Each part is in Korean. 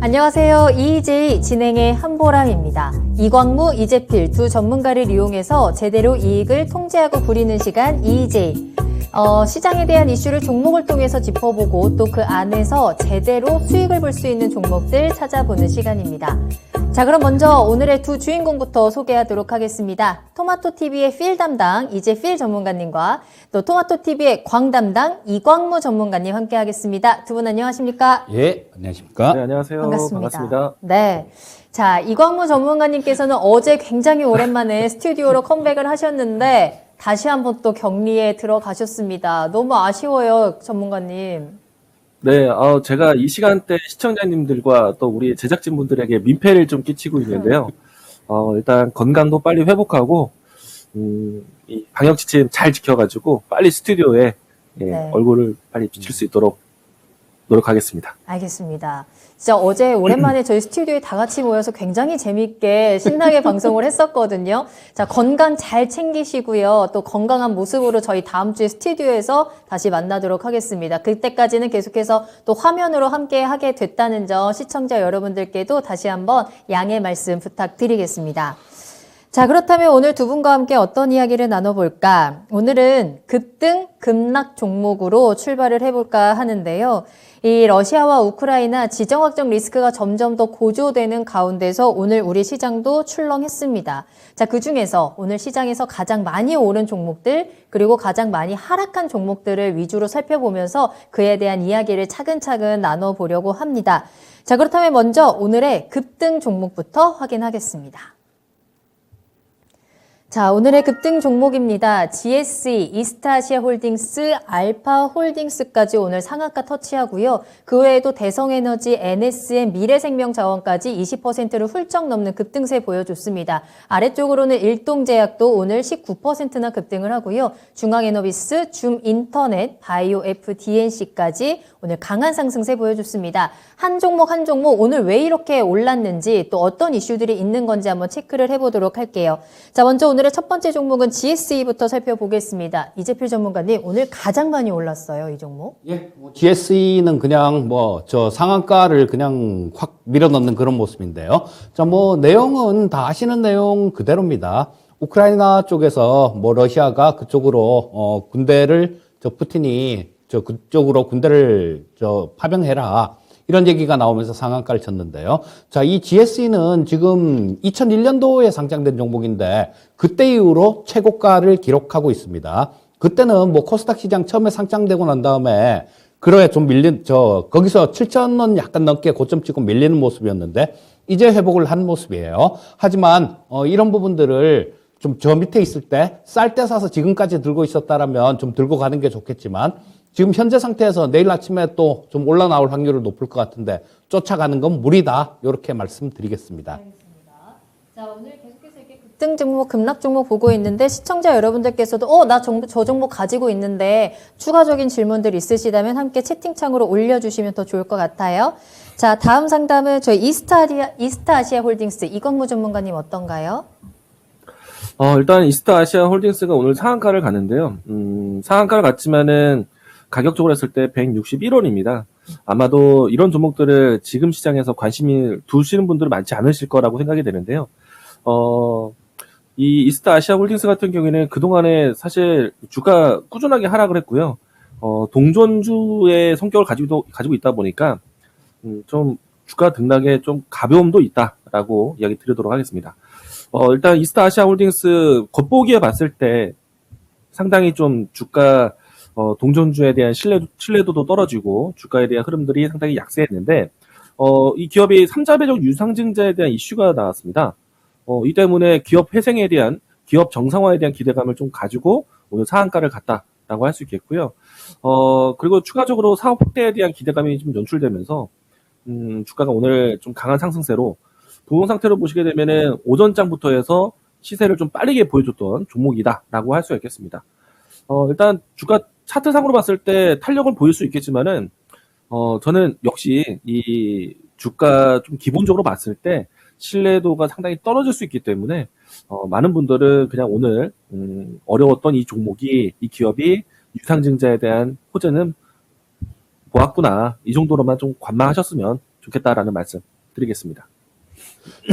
안녕하세요. EJ 진행의 한보람입니다. 이광무, 이재필 두 전문가를 이용해서 제대로 이익을 통제하고 부리는 시간 EJ. 시장에 대한 이슈를 종목을 통해서 짚어보고 또 그 안에서 제대로 수익을 볼 수 있는 종목들 찾아보는 시간입니다. 자, 그럼 먼저 오늘의 두 주인공부터 소개하도록 하겠습니다. 토마토TV의 필 담당 이재필 전문가님과 또 토마토TV의 광 담당 이광무 전문가님 함께 하겠습니다. 두 분 안녕하십니까? 예, 안녕하십니까? 네, 안녕하세요. 반갑습니다. 네. 자, 이광무 전문가님께서는 어제 굉장히 오랜만에 스튜디오로 컴백을 하셨는데 다시 한번 또 격리에 들어가셨습니다. 너무 아쉬워요, 전문가님. 네, 제가 이 시간대 시청자님들과 또 우리 제작진분들에게 민폐를 좀 끼치고 있는데요. 일단 건강도 빨리 회복하고, 이 방역 지침 잘 지켜가지고 빨리 스튜디오에 네. 얼굴을 빨리 비칠 수 있도록 노력하겠습니다. 알겠습니다. 진짜 어제 오랜만에 저희 스튜디오에 다 같이 모여서 굉장히 재밌게 신나게 방송을 했었거든요. 자, 건강 잘 챙기시고요. 또 건강한 모습으로 저희 다음 주에 스튜디오에서 다시 만나도록 하겠습니다. 그때까지는 계속해서 또 화면으로 함께 하게 됐다는 점 시청자 여러분들께도 다시 한번 양해 말씀 부탁드리겠습니다. 자, 그렇다면 오늘 두 분과 함께 어떤 이야기를 나눠볼까? 오늘은 급등, 급락 종목으로 출발을 해볼까 하는데요. 이 러시아와 우크라이나 지정학적 리스크가 점점 더 고조되는 가운데서 오늘 우리 시장도 출렁했습니다. 자, 그중에서 오늘 시장에서 가장 많이 오른 종목들 그리고 가장 많이 하락한 종목들을 위주로 살펴보면서 그에 대한 이야기를 차근차근 나눠보려고 합니다. 자, 그렇다면 먼저 오늘의 급등 종목부터 확인하겠습니다. 자, 오늘의 급등 종목입니다. GSE, 이스타아시아홀딩스, 알파홀딩스까지 오늘 상한가 터치하고요. 그 외에도 대성에너지, NSM, 미래생명자원까지 20%를 훌쩍 넘는 급등세 보여줬습니다. 아래쪽으로는 일동제약도 오늘 19%나 급등을 하고요. 중앙에너비스, 줌인터넷, 바이오 FDNC까지 오늘 강한 상승세 보여줬습니다. 한 종목 한 종목 오늘 왜 이렇게 올랐는지 또 어떤 이슈들이 있는 건지 한번 체크를 해보도록 할게요. 자, 먼저 오늘의 첫 번째 종목은 GSE부터 살펴보겠습니다. 이재필 전문가님, 오늘 가장 많이 올랐어요, 이 종목? 예, GSE는 그냥 저 상한가를 그냥 확 밀어넣는 그런 모습인데요. 자, 내용은 다 아시는 내용 그대로입니다. 우크라이나 쪽에서 러시아가 그쪽으로 군대를 푸틴이 그쪽으로 군대를 파병해라. 이런 얘기가 나오면서 상한가를 쳤는데요. 자, 이 GSE는 지금 2001년도에 상장된 종목인데 그때 이후로 최고가를 기록하고 있습니다. 그때는 코스닥 시장 처음에 상장되고 난 다음에 그러에 좀 거기서 7,000원 약간 넘게 고점 찍고 밀리는 모습이었는데 이제 회복을 한 모습이에요. 하지만 이런 부분들을 좀 저 밑에 있을 때 쌀 때 사서 지금까지 들고 있었다라면 좀 들고 가는 게 좋겠지만 지금 현재 상태에서 내일 아침에 또 좀 올라나올 확률은 높을 것 같은데 쫓아가는 건 무리다. 이렇게 말씀드리겠습니다. 알겠습니다. 자, 오늘 계속해서 이렇게 급등 종목, 급락 종목 보고 있는데 시청자 여러분들께서도 저 종목 가지고 있는데 추가적인 질문들 있으시다면 함께 채팅창으로 올려주시면 더 좋을 것 같아요. 자, 다음 상담은 저희 이스타아시아홀딩스 이광무 전문가님 어떤가요? 일단 이스타아시아홀딩스가 오늘 상한가를 갔는데요. 상한가를 갔지만은 가격적으로 했을 때 161원입니다. 아마도 이런 종목들을 지금 시장에서 관심을 두시는 분들은 많지 않으실 거라고 생각이 되는데요. 이 이스타아시아홀딩스 같은 경우에는 그동안에 사실 주가 꾸준하게 하락을 했고요. 동전주의 성격을 가지고 있다 보니까 좀 주가 등락에 좀 가벼움도 있다라고 이야기 드리도록 하겠습니다. 일단 이스타아시아홀딩스 겉보기에 봤을 때 상당히 좀 주가 동전주에 대한 신뢰도도 떨어지고 주가에 대한 흐름들이 상당히 약세했는데 이 기업이 3자배적 유상증자에 대한 이슈가 나왔습니다. 이 때문에 기업 회생에 대한 기업 정상화에 대한 기대감을 좀 가지고 오늘 상한가를 갔다라고 할 수 있겠고요. 그리고 추가적으로 사업 확대에 대한 기대감이 좀 연출되면서 주가가 오늘 좀 강한 상승세로 부동 상태로 보시게 되면은 오전장부터 해서 시세를 좀 빠르게 보여줬던 종목이다라고 할 수가 있겠습니다. 일단 주가 차트상으로 봤을 때 탄력을 보일 수 있겠지만은 저는 역시 이 주가 좀 기본적으로 봤을 때 신뢰도가 상당히 떨어질 수 있기 때문에 많은 분들은 그냥 오늘 어려웠던 이 종목이 이 기업이 유상증자에 대한 호재는 보았구나 이 정도로만 좀 관망하셨으면 좋겠다라는 말씀 드리겠습니다.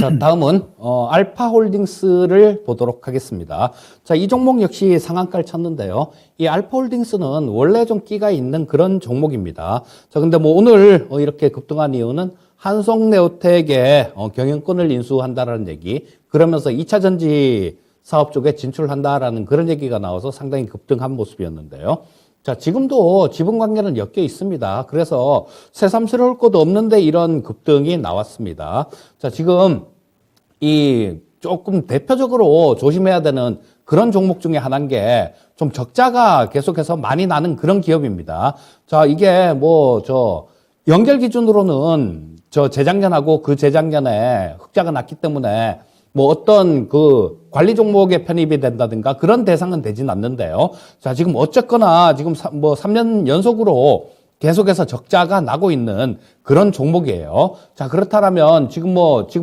자, 다음은 알파홀딩스를 보도록 하겠습니다. 자, 이 종목 역시 상한가를 쳤는데요. 이 알파홀딩스는 원래 좀 끼가 있는 그런 종목입니다. 자, 근데 뭐 오늘 이렇게 급등한 이유는 한송네오텍의 경영권을 인수한다라는 얘기, 그러면서 2차 전지 사업 쪽에 진출한다라는 그런 얘기가 나와서 상당히 급등한 모습이었는데요. 자, 지금도 지분 관계는 엮여 있습니다. 그래서 새삼스러울 것도 없는데 이런 급등이 나왔습니다. 자, 지금 이 조금 대표적으로 조심해야 되는 그런 종목 중에 하나인 게 좀 적자가 계속해서 많이 나는 그런 기업입니다. 자, 이게 연결 기준으로는 재작년하고 그 재작년에 흑자가 났기 때문에 뭐 어떤 그 관리 종목에 편입이 된다든가 그런 대상은 되진 않는데요. 자, 지금 어쨌거나 지금 3년 연속으로 계속해서 적자가 나고 있는 그런 종목이에요. 자, 그렇다면 지금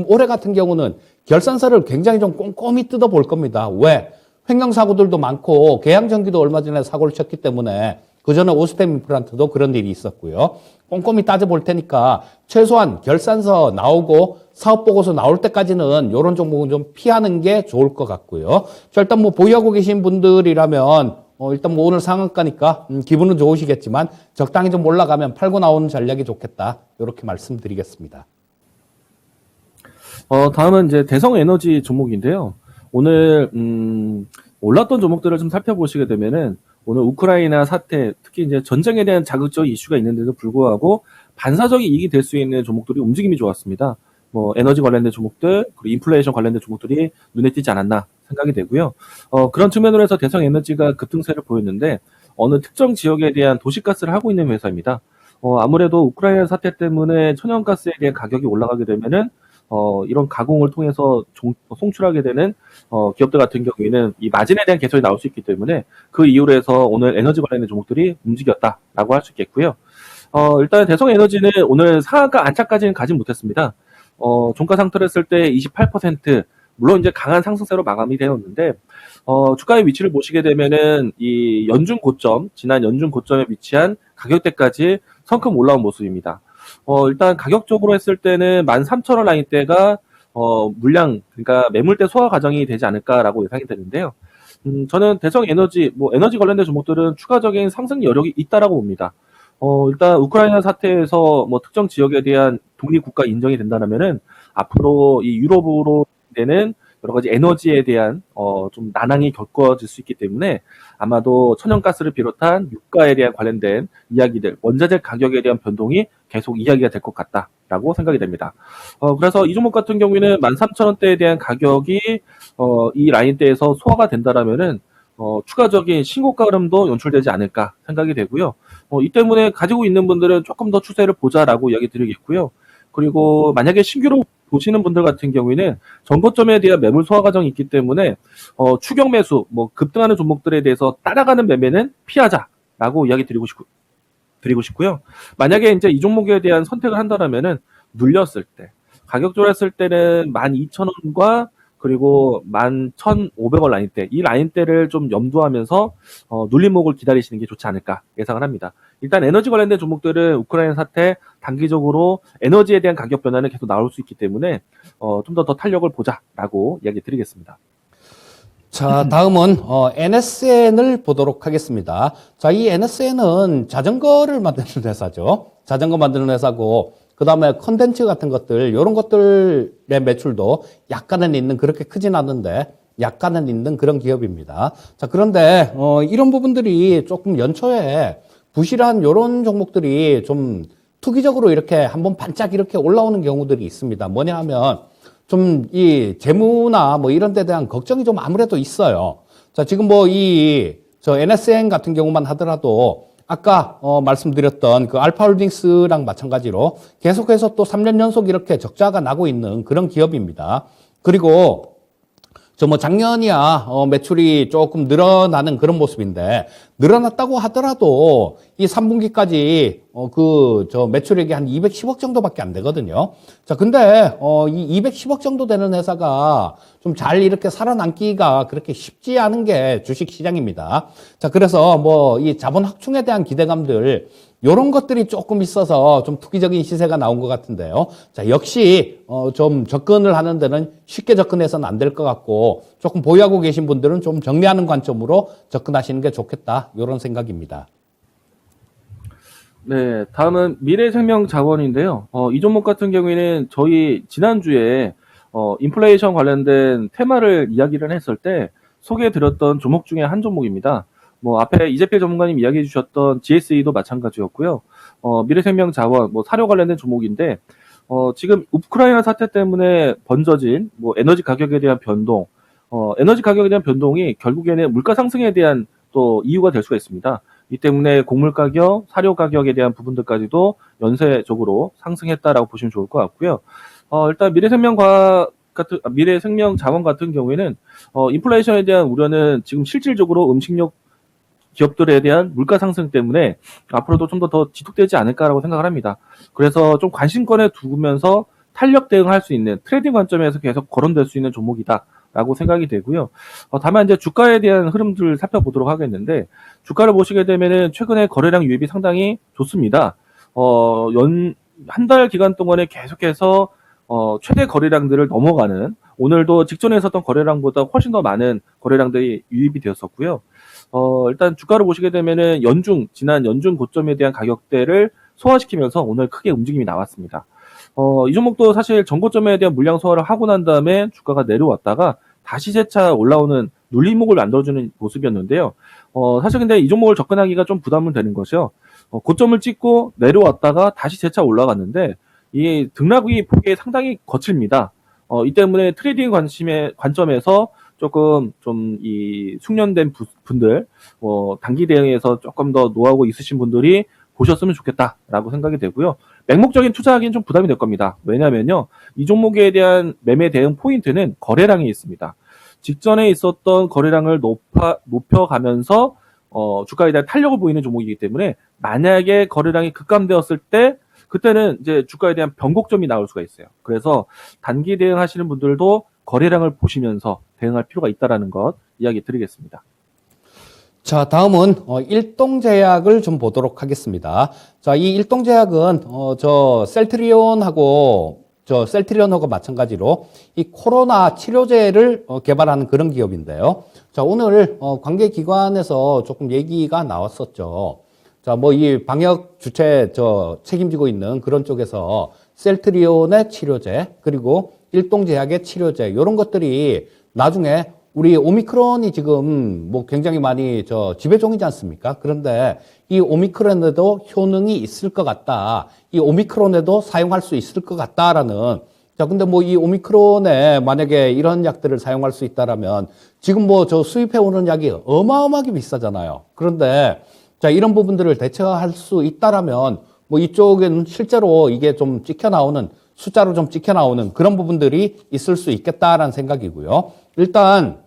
올해 같은 경우는 결산서를 굉장히 좀 꼼꼼히 뜯어볼 겁니다. 왜? 횡령사고들도 많고 계양전기도 얼마 전에 사고를 쳤기 때문에 그 전에 오스템 임플란트도 그런 일이 있었고요. 꼼꼼히 따져볼 테니까 최소한 결산서 나오고 사업보고서 나올 때까지는 이런 종목은 좀 피하는 게 좋을 것 같고요. 자, 일단 보유하고 계신 분들이라면 일단 오늘 상한가니까 기분은 좋으시겠지만 적당히 좀 올라가면 팔고 나오는 전략이 좋겠다. 이렇게 말씀드리겠습니다. 다음은 이제 대성에너지 종목인데요. 오늘 올랐던 종목들을 좀 살펴보시게 되면은 오늘 우크라이나 사태, 특히 이제 전쟁에 대한 자극적 이슈가 있는데도 불구하고 반사적인 이익이 될 수 있는 종목들이 움직임이 좋았습니다. 에너지 관련된 종목들, 그리고 인플레이션 관련된 종목들이 눈에 띄지 않았나 생각이 되고요. 그런 측면으로 해서 대성에너지가 급등세를 보였는데 어느 특정 지역에 대한 도시가스를 하고 있는 회사입니다. 아무래도 우크라이나 사태 때문에 천연가스에 대한 가격이 올라가게 되면은 이런 가공을 통해서 송출하게 되는 기업들 같은 경우에는 이 마진에 대한 개선이 나올 수 있기 때문에 그 이유로 해서 오늘 에너지 관련된 종목들이 움직였다라고 할 수 있겠고요. 일단 대성에너지는 오늘 상한가 안착까지는 가지 못했습니다. 종가 상태를 했을 때 28%, 물론 이제 강한 상승세로 마감이 되었는데, 주가의 위치를 보시게 되면은 이 연중 고점, 지난 연중 고점에 위치한 가격대까지 성큼 올라온 모습입니다. 일단 가격적으로 했을 때는 13,000원 라인대가 물량, 그러니까 매물대 소화 과정이 되지 않을까라고 예상이 되는데요. 저는 대성에너지, 에너지 관련된 종목들은 추가적인 상승 여력이 있다라고 봅니다. 일단 우크라이나 사태에서 특정 지역에 대한 독립국가 인정이 된다면은 앞으로 이 유럽으로 되는 여러 가지 에너지에 대한 좀 난항이 겪어질 수 있기 때문에 아마도 천연가스를 비롯한 유가에 대한 관련된 이야기들, 원자재 가격에 대한 변동이 계속 이야기가 될 것 같다라고 생각이 됩니다. 그래서 이 종목 같은 경우에는 13,000원대에 대한 가격이 이 라인대에서 소화가 된다라면은 추가적인 신고가 흐름도 연출되지 않을까 생각이 되고요. 이 때문에 가지고 있는 분들은 조금 더 추세를 보자라고 이야기 드리겠고요. 그리고 만약에 신규로 보시는 분들 같은 경우에는 전고점에 대한 매물 소화 과정이 있기 때문에 추격 매수, 급등하는 종목들에 대해서 따라가는 매매는 피하자라고 이야기 드리고 싶고요. 만약에 이제 이 종목에 대한 선택을 한다면은 눌렸을 때, 가격적으로 했을 때는 12,000원과 그리고 11,500원 라인대, 이 라인대를 좀 염두하면서 눌림목을 기다리시는 게 좋지 않을까 예상을 합니다. 일단 에너지 관련된 종목들은 우크라이나 사태 단기적으로 에너지에 대한 가격 변화는 계속 나올 수 있기 때문에 좀 더 탄력을 보자라고 이야기 드리겠습니다. 자, 다음은 NSN을 보도록 하겠습니다. 자, 이 NSN은 자전거를 만드는 회사죠. 자전거 만드는 회사고, 그 다음에 컨텐츠 같은 것들, 이런 것들의 매출도 약간은 있는, 그렇게 크진 않은데 약간은 있는 그런 기업입니다. 자, 그런데 이런 부분들이 조금 연초에 부실한 이런 종목들이 좀 투기적으로 이렇게 한번 반짝 이렇게 올라오는 경우들이 있습니다. 뭐냐 하면 좀 이 재무나 이런 데 대한 걱정이 좀 아무래도 있어요. 자, 지금 NSN 같은 경우만 하더라도 아까 말씀드렸던 그 알파홀딩스랑 마찬가지로 계속해서 또 3년 연속 이렇게 적자가 나고 있는 그런 기업입니다. 그리고 작년이야 매출이 조금 늘어나는 그런 모습인데 늘어났다고 하더라도 이 3분기까지 매출액이 한 210억 정도밖에 안 되거든요. 자, 근데 이 210억 정도 되는 회사가 좀 잘 이렇게 살아남기가 그렇게 쉽지 않은 게 주식 시장입니다. 자, 그래서 뭐 이 자본 확충에 대한 기대감들 요런 것들이 조금 있어서 좀 투기적인 시세가 나온 것 같은데요. 자, 역시 좀 접근을 하는 데는 쉽게 접근해서는 안 될 것 같고 조금 보유하고 계신 분들은 좀 정리하는 관점으로 접근하시는 게 좋겠다. 이런 생각입니다. 네, 다음은 미래생명자원인데요. 이 종목 같은 경우에는 저희 지난주에 인플레이션 관련된 테마를 이야기를 했을 때 소개해드렸던 종목 중에 한 종목입니다. 뭐 앞에 이재필 전문가님 이야기해 주셨던 GSE도 마찬가지였고요. 미래생명자원, 뭐 사료 관련된 종목인데 지금 우크라이나 사태 때문에 번져진 뭐 에너지 가격에 대한 변동, 에너지 가격에 대한 변동이 결국에는 물가 상승에 대한 또 이유가 될 수가 있습니다. 이 때문에 곡물 가격, 사료 가격에 대한 부분들까지도 연쇄적으로 상승했다라고 보시면 좋을 것 같고요. 일단 미래생명자원 같은 경우에는 인플레이션에 대한 우려는 지금 실질적으로 음식료 기업들에 대한 물가 상승 때문에 앞으로도 좀 더 지속되지 않을까라고 생각을 합니다. 그래서 좀 관심권에 두면서 탄력 대응할 수 있는 트레이딩 관점에서 계속 거론될 수 있는 종목이다라고 생각이 되고요. 다만 이제 주가에 대한 흐름들을 살펴보도록 하겠는데 주가를 보시게 되면은 최근에 거래량 유입이 상당히 좋습니다. 한 달 기간 동안에 계속해서 최대 거래량들을 넘어가는 오늘도 직전에 있었던 거래량보다 훨씬 더 많은 거래량들이 유입이 되었었고요. 일단 주가를 보시게 되면은 지난 연중 고점에 대한 가격대를 소화시키면서 오늘 크게 움직임이 나왔습니다. 이 종목도 사실 전고점에 대한 물량 소화를 하고 난 다음에 주가가 내려왔다가 다시 재차 올라오는 눌림목을 만들어주는 모습이었는데요. 사실 근데 이 종목을 접근하기가 좀 부담은 되는 것이요. 고점을 찍고 내려왔다가 다시 재차 올라갔는데 이 등락이 폭이 상당히 거칩니다. 이 때문에 트레이딩 관점에서 조금 좀 이 숙련된 분들, 단기 대응에서 조금 더 노하우 있으신 분들이 보셨으면 좋겠다라고 생각이 되고요. 맹목적인 투자하기는 좀 부담이 될 겁니다. 왜냐면요, 이 종목에 대한 매매 대응 포인트는 거래량이 있습니다. 직전에 있었던 거래량을 높여가면서 주가에 대한 탄력을 보이는 종목이기 때문에 만약에 거래량이 급감되었을 때 그때는 이제 주가에 대한 변곡점이 나올 수가 있어요. 그래서 단기 대응하시는 분들도 거래량을 보시면서 대응할 필요가 있다라는 것 이야기 드리겠습니다. 자, 다음은 일동제약을 좀 보도록 하겠습니다. 자, 이 일동제약은 셀트리온하고 마찬가지로 이 코로나 치료제를 개발하는 그런 기업인데요. 자, 오늘 관계기관에서 조금 얘기가 나왔었죠. 자, 뭐 이 방역 주체 책임지고 있는 그런 쪽에서 셀트리온의 치료제 그리고 일동제약의 치료제 이런 것들이 나중에 우리 오미크론이 지금 뭐 굉장히 많이 지배종이지 않습니까? 그런데 이 오미크론에도 효능이 있을 것 같다. 이 오미크론에도 사용할 수 있을 것 같다라는. 자, 근데 뭐 이 오미크론에 만약에 이런 약들을 사용할 수 있다라면 지금 뭐 수입해 오는 약이 어마어마하게 비싸잖아요. 그런데 자, 이런 부분들을 대처할 수 있다라면 뭐 이쪽에는 실제로 이게 좀 숫자로 좀 찍혀 나오는 그런 부분들이 있을 수 있겠다라는 생각이고요. 일단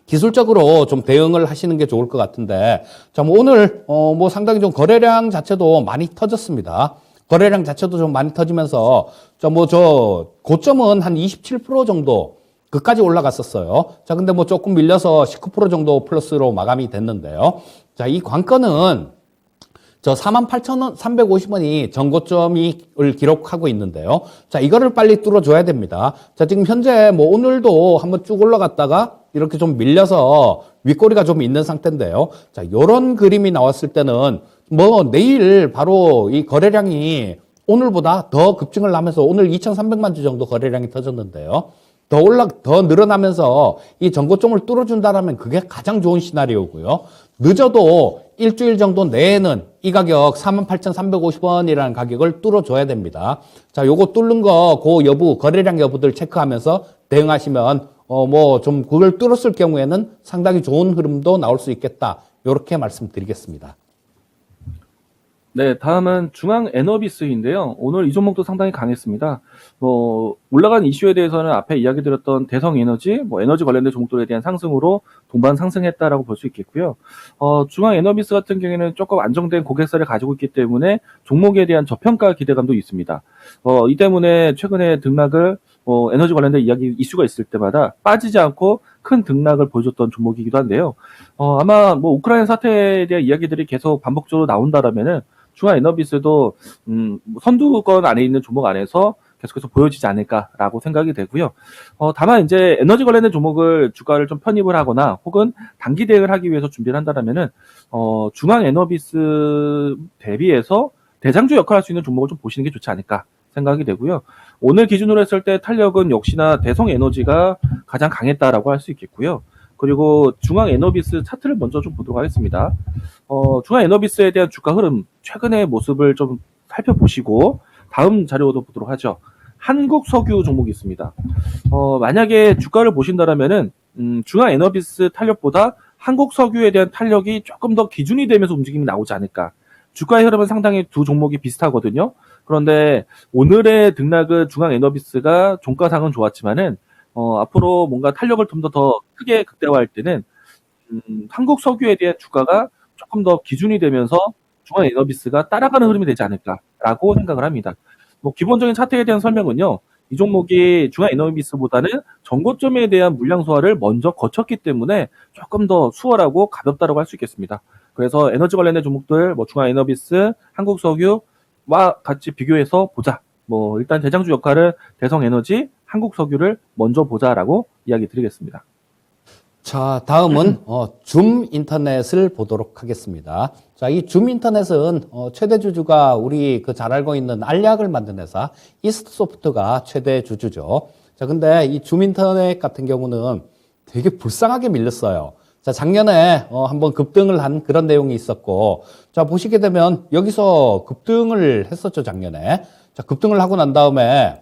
기술적으로 좀 대응을 하시는 게 좋을 것 같은데, 자, 뭐 오늘 뭐 상당히 좀 거래량 자체도 많이 터졌습니다. 거래량 자체도 좀 많이 터지면서 고점은 한 27% 정도 그까지 올라갔었어요. 자, 근데 뭐 조금 밀려서 19% 정도 플러스로 마감이 됐는데요. 자, 이 관건은 48,350원이 전고점을 기록하고 있는데요. 자, 이거를 빨리 뚫어줘야 됩니다. 자, 지금 현재 뭐 오늘도 한번 쭉 올라갔다가 이렇게 좀 밀려서 윗꼬리가 좀 있는 상태인데요. 자, 요런 그림이 나왔을 때는 뭐 내일 바로 이 거래량이 오늘보다 더 급증을 하면서 오늘 2,300만 주 정도 거래량이 터졌는데요. 더 늘어나면서 이 전고점을 뚫어준다라면 그게 가장 좋은 시나리오고요. 늦어도 일주일 정도 내에는 이 가격 48,350원이라는 가격을 뚫어줘야 됩니다. 자, 요거 뚫는 거, 거래량 여부들 체크하면서 대응하시면, 그걸 뚫었을 경우에는 상당히 좋은 흐름도 나올 수 있겠다. 요렇게 말씀드리겠습니다. 네, 다음은 중앙 에너비스인데요. 오늘 이 종목도 상당히 강했습니다. 올라간 이슈에 대해서는 앞에 이야기 드렸던 대성 에너지, 에너지 관련된 종목들에 대한 상승으로 동반 상승했다라고 볼 수 있겠고요. 중앙 에너비스 같은 경우에는 조금 안정된 고객사를 가지고 있기 때문에 종목에 대한 저평가 기대감도 있습니다. 이 때문에 최근에 등락을 에너지 관련된 이슈가 있을 때마다 빠지지 않고 큰 등락을 보여줬던 종목이기도 한데요. 아마 우크라이나 사태에 대한 이야기들이 계속 반복적으로 나온다라면은 중앙 에너비스도 선두권 안에 있는 종목 안에서 계속해서 보여지지 않을까라고 생각이 되고요. 다만 이제 에너지 관련된 종목을 주가를 좀 편입을 하거나 혹은 단기 대응을 하기 위해서 준비를 한다라면은 중앙 에너비스 대비해서 대장주 역할을 할 수 있는 종목을 좀 보시는 게 좋지 않을까 생각이 되고요. 오늘 기준으로 했을 때 탄력은 역시나 대성 에너지가 가장 강했다라고 할 수 있겠고요. 그리고 중앙 에너비스 차트를 먼저 좀 보도록 하겠습니다. 중앙 에너비스에 대한 주가 흐름, 최근의 모습을 좀 살펴보시고 다음 자료도 보도록 하죠. 한국 석유 종목이 있습니다. 만약에 주가를 보신다라면은 중앙 에너비스 탄력보다 한국 석유에 대한 탄력이 조금 더 기준이 되면서 움직임이 나오지 않을까. 주가의 흐름은 상당히 두 종목이 비슷하거든요. 그런데 오늘의 등락은 중앙 에너비스가 종가상은 좋았지만은 앞으로 뭔가 탄력을 좀 더 크게 극대화할 때는 한국 석유에 대한 주가가 조금 더 기준이 되면서 중앙 에너비스가 따라가는 흐름이 되지 않을까라고 생각을 합니다. 기본적인 차트에 대한 설명은요. 이 종목이 중앙 에너비스보다는 전고점에 대한 물량 소화를 먼저 거쳤기 때문에 조금 더 수월하고 가볍다라고 할 수 있겠습니다. 그래서 에너지 관련된 종목들, 중앙 에너비스, 한국 석유와 같이 비교해서 보자. 일단 대장주 역할을 대성 에너지, 한국 석유를 먼저 보자라고 이야기 드리겠습니다. 자, 다음은 줌 인터넷을 보도록 하겠습니다. 자, 이 줌 인터넷은 최대 주주가 우리 잘 알고 있는 알약을 만든 회사 이스트소프트가 최대 주주죠. 자, 근데 이 줌 인터넷 같은 경우는 되게 불쌍하게 밀렸어요. 자, 작년에 한번 급등을 한 그런 내용이 있었고, 자, 보시게 되면 여기서 급등을 했었죠, 작년에. 자, 급등을 하고 난 다음에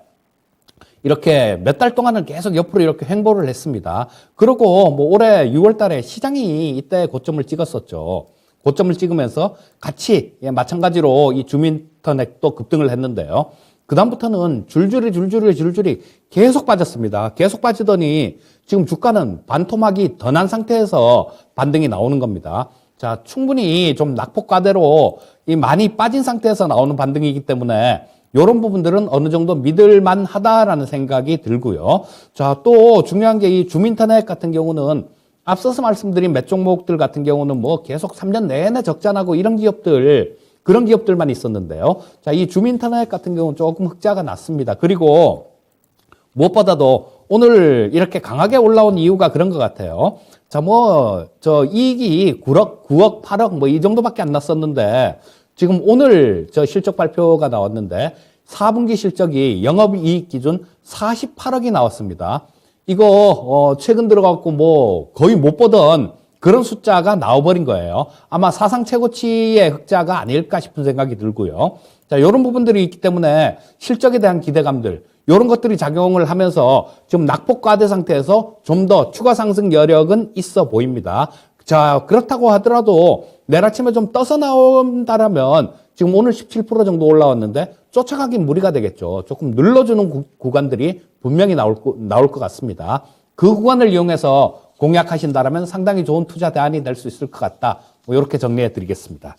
이렇게 몇 달 동안은 계속 옆으로 이렇게 횡보를 했습니다. 그리고 올해 6월 달에 시장이 이때 고점을 찍었었죠. 고점을 찍으면서 같이 마찬가지로 이 줌인터넷도 급등을 했는데요. 그다음부터는 줄줄이 계속 빠졌습니다. 계속 빠지더니 지금 주가는 반토막이 더 난 상태에서 반등이 나오는 겁니다. 자, 충분히 좀 낙폭과대로 이 많이 빠진 상태에서 나오는 반등이기 때문에 이런 부분들은 어느 정도 믿을만 하다라는 생각이 들고요. 자, 또 중요한 게 이 줌인터넷 같은 경우는 앞서서 말씀드린 몇 종목들 같은 경우는 계속 3년 내내 적자나고 이런 그런 기업들만 있었는데요. 자, 이 줌인터넷 같은 경우는 조금 흑자가 났습니다. 그리고 무엇보다도 오늘 이렇게 강하게 올라온 이유가 그런 것 같아요. 자, 이익이 9억, 8억 이 정도밖에 안 났었는데 지금 오늘 실적 발표가 나왔는데 4분기 실적이 영업이익 기준 48억이 나왔습니다. 이거 최근 들어갖고 거의 못 보던 그런 숫자가 나와버린 거예요. 아마 사상 최고치의 흑자가 아닐까 싶은 생각이 들고요. 자, 이런 부분들이 있기 때문에 실적에 대한 기대감들, 이런 것들이 작용을 하면서 지금 낙폭과대 상태에서 좀 더 추가 상승 여력은 있어 보입니다. 자, 그렇다고 하더라도 내일 아침에 좀 떠서 나온다라면 지금 오늘 17% 정도 올라왔는데 쫓아가긴 무리가 되겠죠. 조금 눌러주는 구간들이 분명히 나올 것 같습니다. 그 구간을 이용해서 공략하신다라면 상당히 좋은 투자 대안이 될 수 있을 것 같다. 이렇게 정리해 드리겠습니다.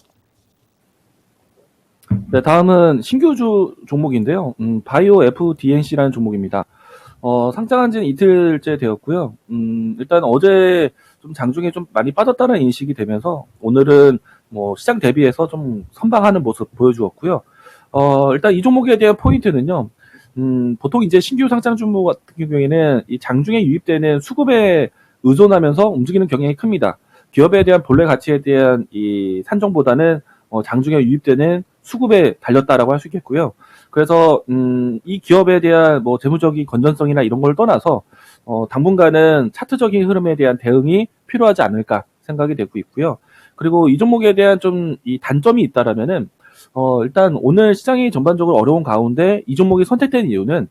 네, 다음은 신규주 종목인데요. 바이오 FDNC라는 종목입니다. 상장한 지는 이틀째 되었고요. 일단 어제 좀 장중에 좀 많이 빠졌다는 인식이 되면서 오늘은 시장 대비해서 좀 선방하는 모습 보여주었고요. 일단 이 종목에 대한 포인트는요. 보통 이제 신규 상장 종목 같은 경우에는 이 장중에 유입되는 수급에 의존하면서 움직이는 경향이 큽니다. 기업에 대한 본래 가치에 대한 이 산정보다는 장중에 유입되는 수급에 달렸다라고 할 수 있겠고요. 그래서 이 기업에 대한 재무적인 건전성이나 이런 걸 떠나서 당분간은 차트적인 흐름에 대한 대응이 필요하지 않을까 생각이 되고 있고요. 그리고 이 종목에 대한 좀 이 단점이 있다라면은 일단 오늘 시장이 전반적으로 어려운 가운데 이 종목이 선택된 이유는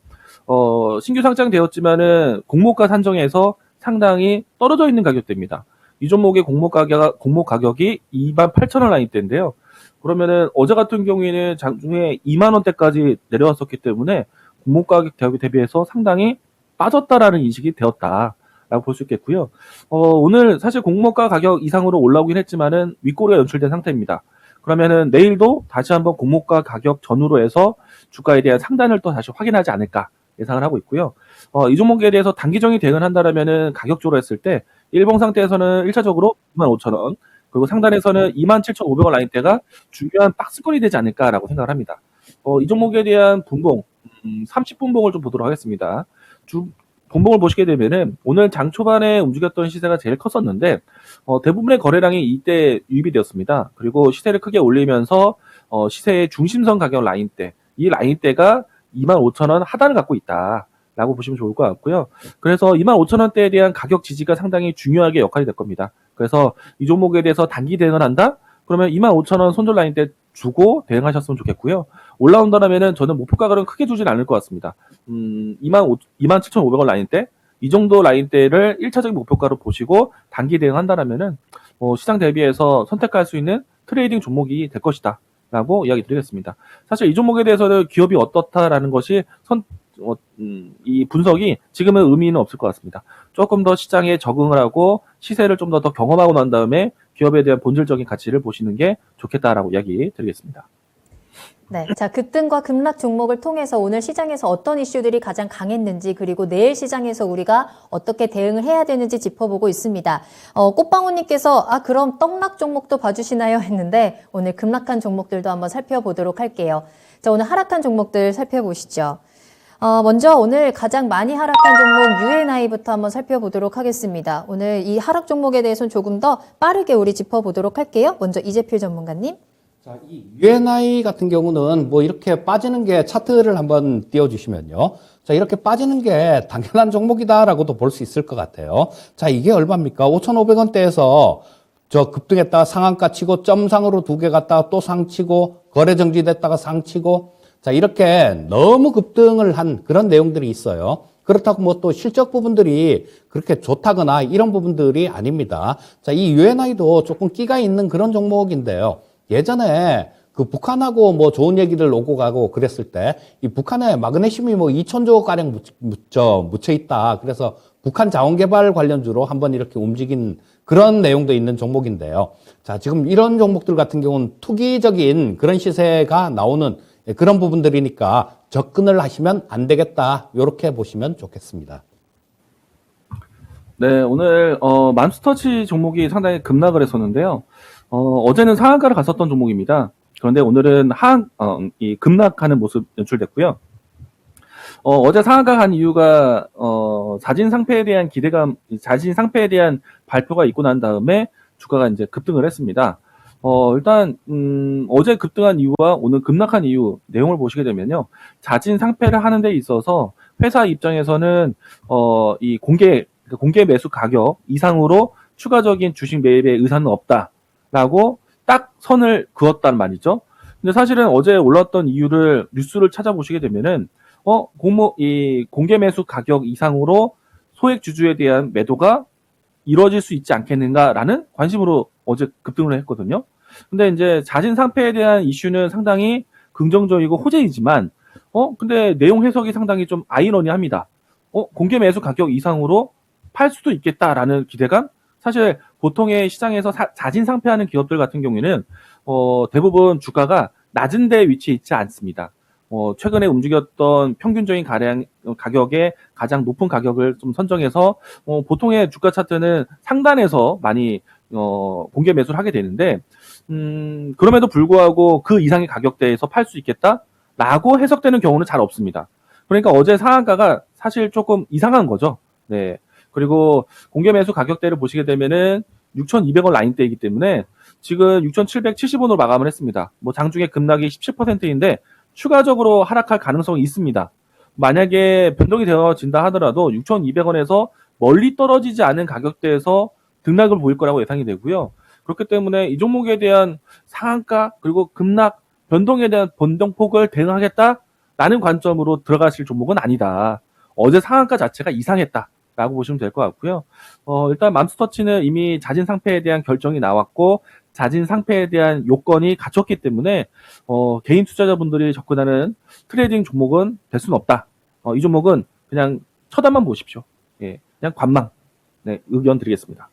신규 상장되었지만은 공모가 산정에서 상당히 떨어져 있는 가격대입니다. 이 종목의 공모 가격이 28,000원 라인대인데요. 그러면은 어제 같은 경우에는 장중에 2만 원대까지 내려왔었기 때문에 공모 가격 대비해서 상당히 빠졌다라는 인식이 되었다라고 볼 수 있겠고요. 오늘 사실 공모가 가격 이상으로 올라오긴 했지만은 윗꼬리가 연출된 상태입니다. 그러면은 내일도 다시 한번 공모가 가격 전후로 해서 주가에 대한 상단을 또 다시 확인하지 않을까 예상을 하고 있고요. 이 종목에 대해서 단기적인 대응을 한다라면은 가격적으로 했을 때 일봉 상태에서는 1차적으로 25,000원, 그리고 상단에서는 27,500원 라인대가 중요한 박스권이 되지 않을까라고 생각을 합니다. 이 종목에 대한 분봉, 30분봉을 좀 보도록 하겠습니다. 분봉을 보시게 되면은 오늘 장 초반에 움직였던 시세가 제일 컸었는데 대부분의 거래량이 이때 유입이 되었습니다. 그리고 시세를 크게 올리면서 시세의 중심선 가격 라인대, 이 라인대가 25,000원 하단을 갖고 있다라고 보시면 좋을 것 같고요. 그래서 25,000원대에 대한 가격 지지가 상당히 중요하게 역할이 될 겁니다. 그래서 이 종목에 대해서 단기 대응을 한다? 그러면 25,000원 손절 라인대 주고 대응하셨으면 좋겠고요. 올라온다라면은 저는 목표 가격은 크게 두진 않을 것 같습니다. 27,500원 라인대, 이 정도 라인대를 1차적인 목표가로 보시고 단기 대응한다라면은 시장 대비해서 선택할 수 있는 트레이딩 종목이 될 것이다 라고 이야기 드리겠습니다. 사실 이 종목에 대해서는 기업이 어떻다라는 것이 이 분석이 지금은 의미는 없을 것 같습니다. 조금 더 시장에 적응을 하고 시세를 좀 더 경험하고 난 다음에 기업에 대한 본질적인 가치를 보시는 게 좋겠다라고 이야기 드리겠습니다. 네. 자, 급등과 급락 종목을 통해서 오늘 시장에서 어떤 이슈들이 가장 강했는지, 그리고 내일 시장에서 우리가 어떻게 대응을 해야 되는지 짚어보고 있습니다. 꽃방울님께서 그럼 떡락 종목도 봐주시나요? 했는데 오늘 급락한 종목들도 한번 살펴보도록 할게요. 자, 오늘 하락한 종목들 살펴보시죠. 먼저 오늘 가장 많이 하락한 종목 UNI부터 한번 살펴보도록 하겠습니다. 오늘 이 하락 종목에 대해서는 조금 더 빠르게 우리 짚어보도록 할게요. 먼저 이재필 전문가님. 자, 이 UNI 같은 경우는 뭐 이렇게 빠지는 게 차트를 한번 띄워주시면요. 자, 이렇게 빠지는 게 당연한 종목이다라고도 볼 수 있을 것 같아요. 자, 이게 얼마입니까? 5,500원대에서 저 급등했다가 상한가 치고 점상으로 두 개 갔다가 또 상치고 거래 정지됐다가 상치고, 자, 이렇게 너무 급등을 한 그런 내용들이 있어요. 그렇다고 뭐 또 실적 부분들이 그렇게 좋다거나 이런 부분들이 아닙니다. 자, 이 UNI도 조금 끼가 있는 그런 종목인데요. 예전에 그 북한하고 뭐 좋은 얘기를 오고 가고 그랬을 때 이 북한에 마그네슘이 뭐 2,000조 가량 묻혀 있다. 그래서 북한 자원개발 관련주로 한번 이렇게 움직인 그런 내용도 있는 종목인데요. 자, 지금 이런 종목들 같은 경우는 투기적인 그런 시세가 나오는 그런 부분들이니까 접근을 하시면 안 되겠다. 이렇게 보시면 좋겠습니다. 네, 오늘 맘스터치 종목이 상당히 급락을 했었는데요. 어제는 상한가를 갔었던 종목입니다. 그런데 오늘은 이 급락하는 모습 연출됐고요. 어제 상한가 간 이유가 자진 상패에 대한 기대감, 자진 상패에 대한 발표가 있고 난 다음에 주가가 이제 급등을 했습니다. 일단 어제 급등한 이유와 오늘 급락한 이유 내용을 보시게 되면요. 자진 상패를 하는 데 있어서 회사 입장에서는 이 공개 매수 가격 이상으로 추가적인 주식 매입의 의사는 없다라고 딱 선을 그었단 말이죠. 근데 사실은 어제 올랐던 이유를 뉴스를 찾아보시게 되면은 이 공개 매수 가격 이상으로 소액 주주에 대한 매도가 이루어질 수 있지 않겠는가라는 관심으로 어제 급등을 했거든요. 근데 이제 자진 상패에 대한 이슈는 상당히 긍정적이고 호재이지만 근데 내용 해석이 상당히 좀 아이러니합니다. 공개 매수 가격 이상으로 팔 수도 있겠다라는 기대감? 사실 보통의 시장에서 자진 상패하는 기업들 같은 경우에는 대부분 주가가 낮은 데 위치해 있지 않습니다. 최근에 움직였던 평균적인 가격의 가장 높은 가격을 좀 선정해서 보통의 주가 차트는 상단에서 많이 공개 매수를 하게 되는데 그럼에도 불구하고 그 이상의 가격대에서 팔 수 있겠다라고 해석되는 경우는 잘 없습니다. 그러니까 어제 상한가가 사실 조금 이상한 거죠. 네. 그리고 공개 매수 가격대를 보시게 되면은 6,200원 라인대이기 때문에 지금 6,770원으로 마감을 했습니다. 뭐 장중에 급락이 17%인데 추가적으로 하락할 가능성이 있습니다. 만약에 변동이 되어진다 하더라도 6,200원에서 멀리 떨어지지 않은 가격대에서 등락을 보일 거라고 예상이 되고요. 그렇기 때문에 이 종목에 대한 상한가 그리고 급락 변동에 대한 변동폭을 대응하겠다라는 관점으로 들어가실 종목은 아니다. 어제 상한가 자체가 이상했다라고 보시면 될 것 같고요. 일단 맘스터치는 이미 자진 상패에 대한 결정이 나왔고 자진 상패에 대한 요건이 갖췄기 때문에 개인 투자자분들이 접근하는 트레이딩 종목은 될 수는 없다. 이 종목은 그냥 쳐다만 보십시오. 예, 그냥 관망. 네, 의견 드리겠습니다.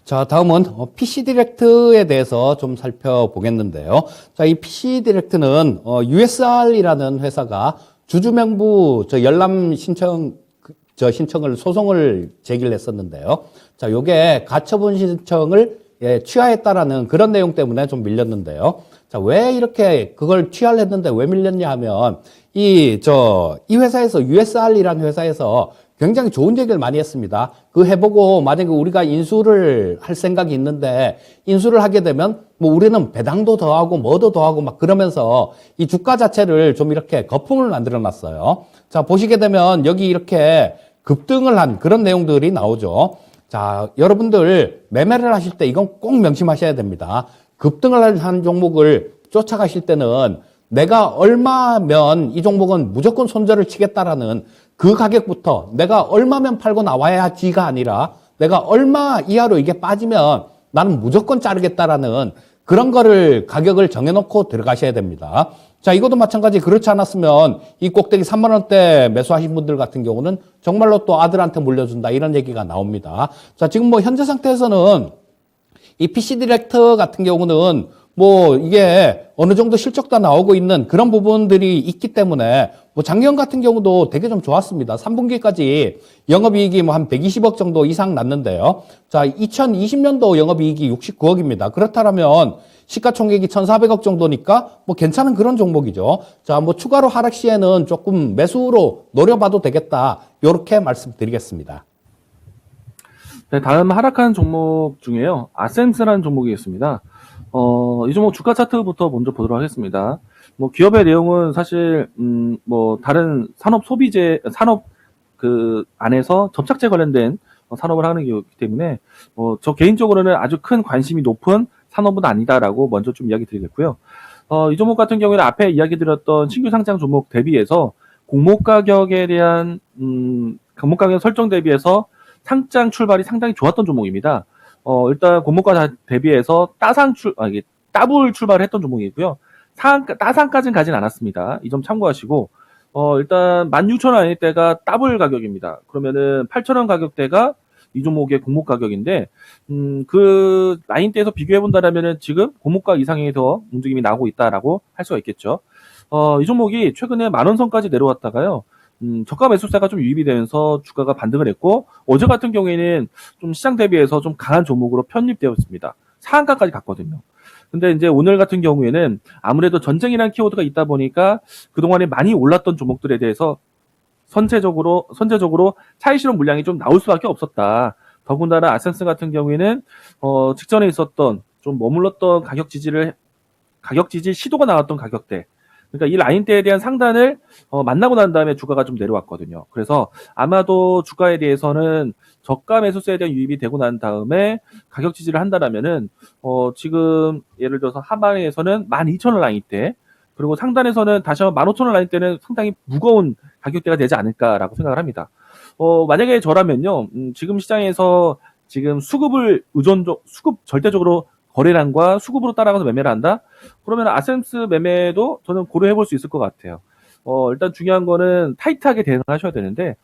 자, 다음은 PC 디렉트에 대해서 좀 살펴보겠는데요. 자, 이 PC 디렉트는 USR이라는 회사가 주주명부 열람 신청을 소송을 제기를 했었는데요. 자, 요게 가처분 신청을 취하했다라는 그런 내용 때문에 좀 밀렸는데요. 자, 왜 이렇게 그걸 취하를 했는데 왜 밀렸냐 하면 이 회사에서 USR이라는 회사에서 굉장히 좋은 얘기를 많이 했습니다. 그 해보고 만약에 우리가 인수를 할 생각이 있는데 인수를 하게 되면 뭐 우리는 배당도 더하고 뭐도 더하고 막 그러면서 이 주가 자체를 좀 이렇게 거품을 만들어 놨어요. 자, 보시게 되면 여기 이렇게 급등을 한 그런 내용들이 나오죠. 자, 여러분들 매매를 하실 때 이건 꼭 명심하셔야 됩니다. 급등을 한 종목을 쫓아가실 때는 내가 얼마면 이 종목은 무조건 손절을 치겠다라는 그 가격부터 내가 얼마면 팔고 나와야지가 아니라 내가 얼마 이하로 이게 빠지면 나는 무조건 자르겠다라는 그런 거를 가격을 정해놓고 들어가셔야 됩니다. 자, 이것도 마찬가지. 그렇지 않았으면 이 꼭대기 3만 원대 매수하신 분들 같은 경우는 정말로 또 아들한테 물려준다 이런 얘기가 나옵니다. 자, 지금 뭐 현재 상태에서는 이 PC 디렉터 같은 경우는 뭐 이게 어느 정도 실적도 나오고 있는 그런 부분들이 있기 때문에 뭐 작년 같은 경우도 되게 좀 좋았습니다. 3분기까지 영업이익이 뭐 한 120억 정도 이상 났는데요. 자, 2020년도 영업이익이 69억입니다. 그렇다면 시가총액이 1,400억 정도니까 뭐 괜찮은 그런 종목이죠. 자, 뭐 추가로 하락 시에는 조금 매수로 노려봐도 되겠다. 요렇게 말씀드리겠습니다. 네, 다음 하락한 종목 중에요. 아셈스라는 종목이 있습니다. 이 종목 주가 차트부터 먼저 보도록 하겠습니다. 뭐 기업의 내용은 사실 뭐 다른 산업 그 안에서 접착제 관련된 산업을 하는 기업이기 때문에 저 개인적으로는 아주 큰 관심이 높은 산업은 아니다라고 먼저 좀 이야기 드리겠고요. 이 종목 같은 경우에는 앞에 이야기 드렸던 신규 상장 종목 대비해서 공모 가격에 대한 공모 가격 설정 대비해서 상장 출발이 상당히 좋았던 종목입니다. 일단 공모가 대비해서 따블 출발을 했던 종목이고요. 따상까지는 가진 않았습니다. 이 점 참고하시고, 일단 16,000원 라인대가 따블 가격입니다. 그러면은 8,000원 가격대가 이 종목의 공모 가격인데, 그 라인대에서 비교해본다면은 지금 공모가 이상에서 움직임이 나오고 있다라고 할 수가 있겠죠. 이 종목이 최근에 10,000원 선까지 내려왔다가요. 저가 매수세가 좀 유입이 되면서 주가가 반등을 했고 어제 같은 경우에는 좀 시장 대비해서 좀 강한 종목으로 편입되었습니다. 상한가까지 갔거든요. 근데 이제 오늘 같은 경우에는 아무래도 전쟁이라는 키워드가 있다 보니까 그동안에 많이 올랐던 종목들에 대해서 선제적으로 차익 실현 물량이 좀 나올 수밖에 없었다. 더군다나 아센스 같은 경우에는 직전에 있었던 좀 머물렀던 가격 지지 시도가 나왔던 가격대, 그러니까 이 라인대에 대한 상단을 만나고 난 다음에 주가가 좀 내려왔거든요. 그래서 아마도 주가에 대해서는 저가 매수세에 대한 유입이 되고 난 다음에 가격 지지를 한다라면은 지금 예를 들어서 하방에서는 12,000원 라인대, 그리고 상단에서는 다시 한번 15,000원 라인대는 상당히 무거운 가격대가 되지 않을까라고 생각을 합니다. 만약에 저라면요, 지금 시장에서 지금 수급 절대적으로 거래량과 수급으로 따라가서 매매를 한다? 그러면 아셈스 매매도 저는 고려해 볼 수 있을 것 같아요. 일단 중요한 거는 타이트하게 대응하셔야 되는데,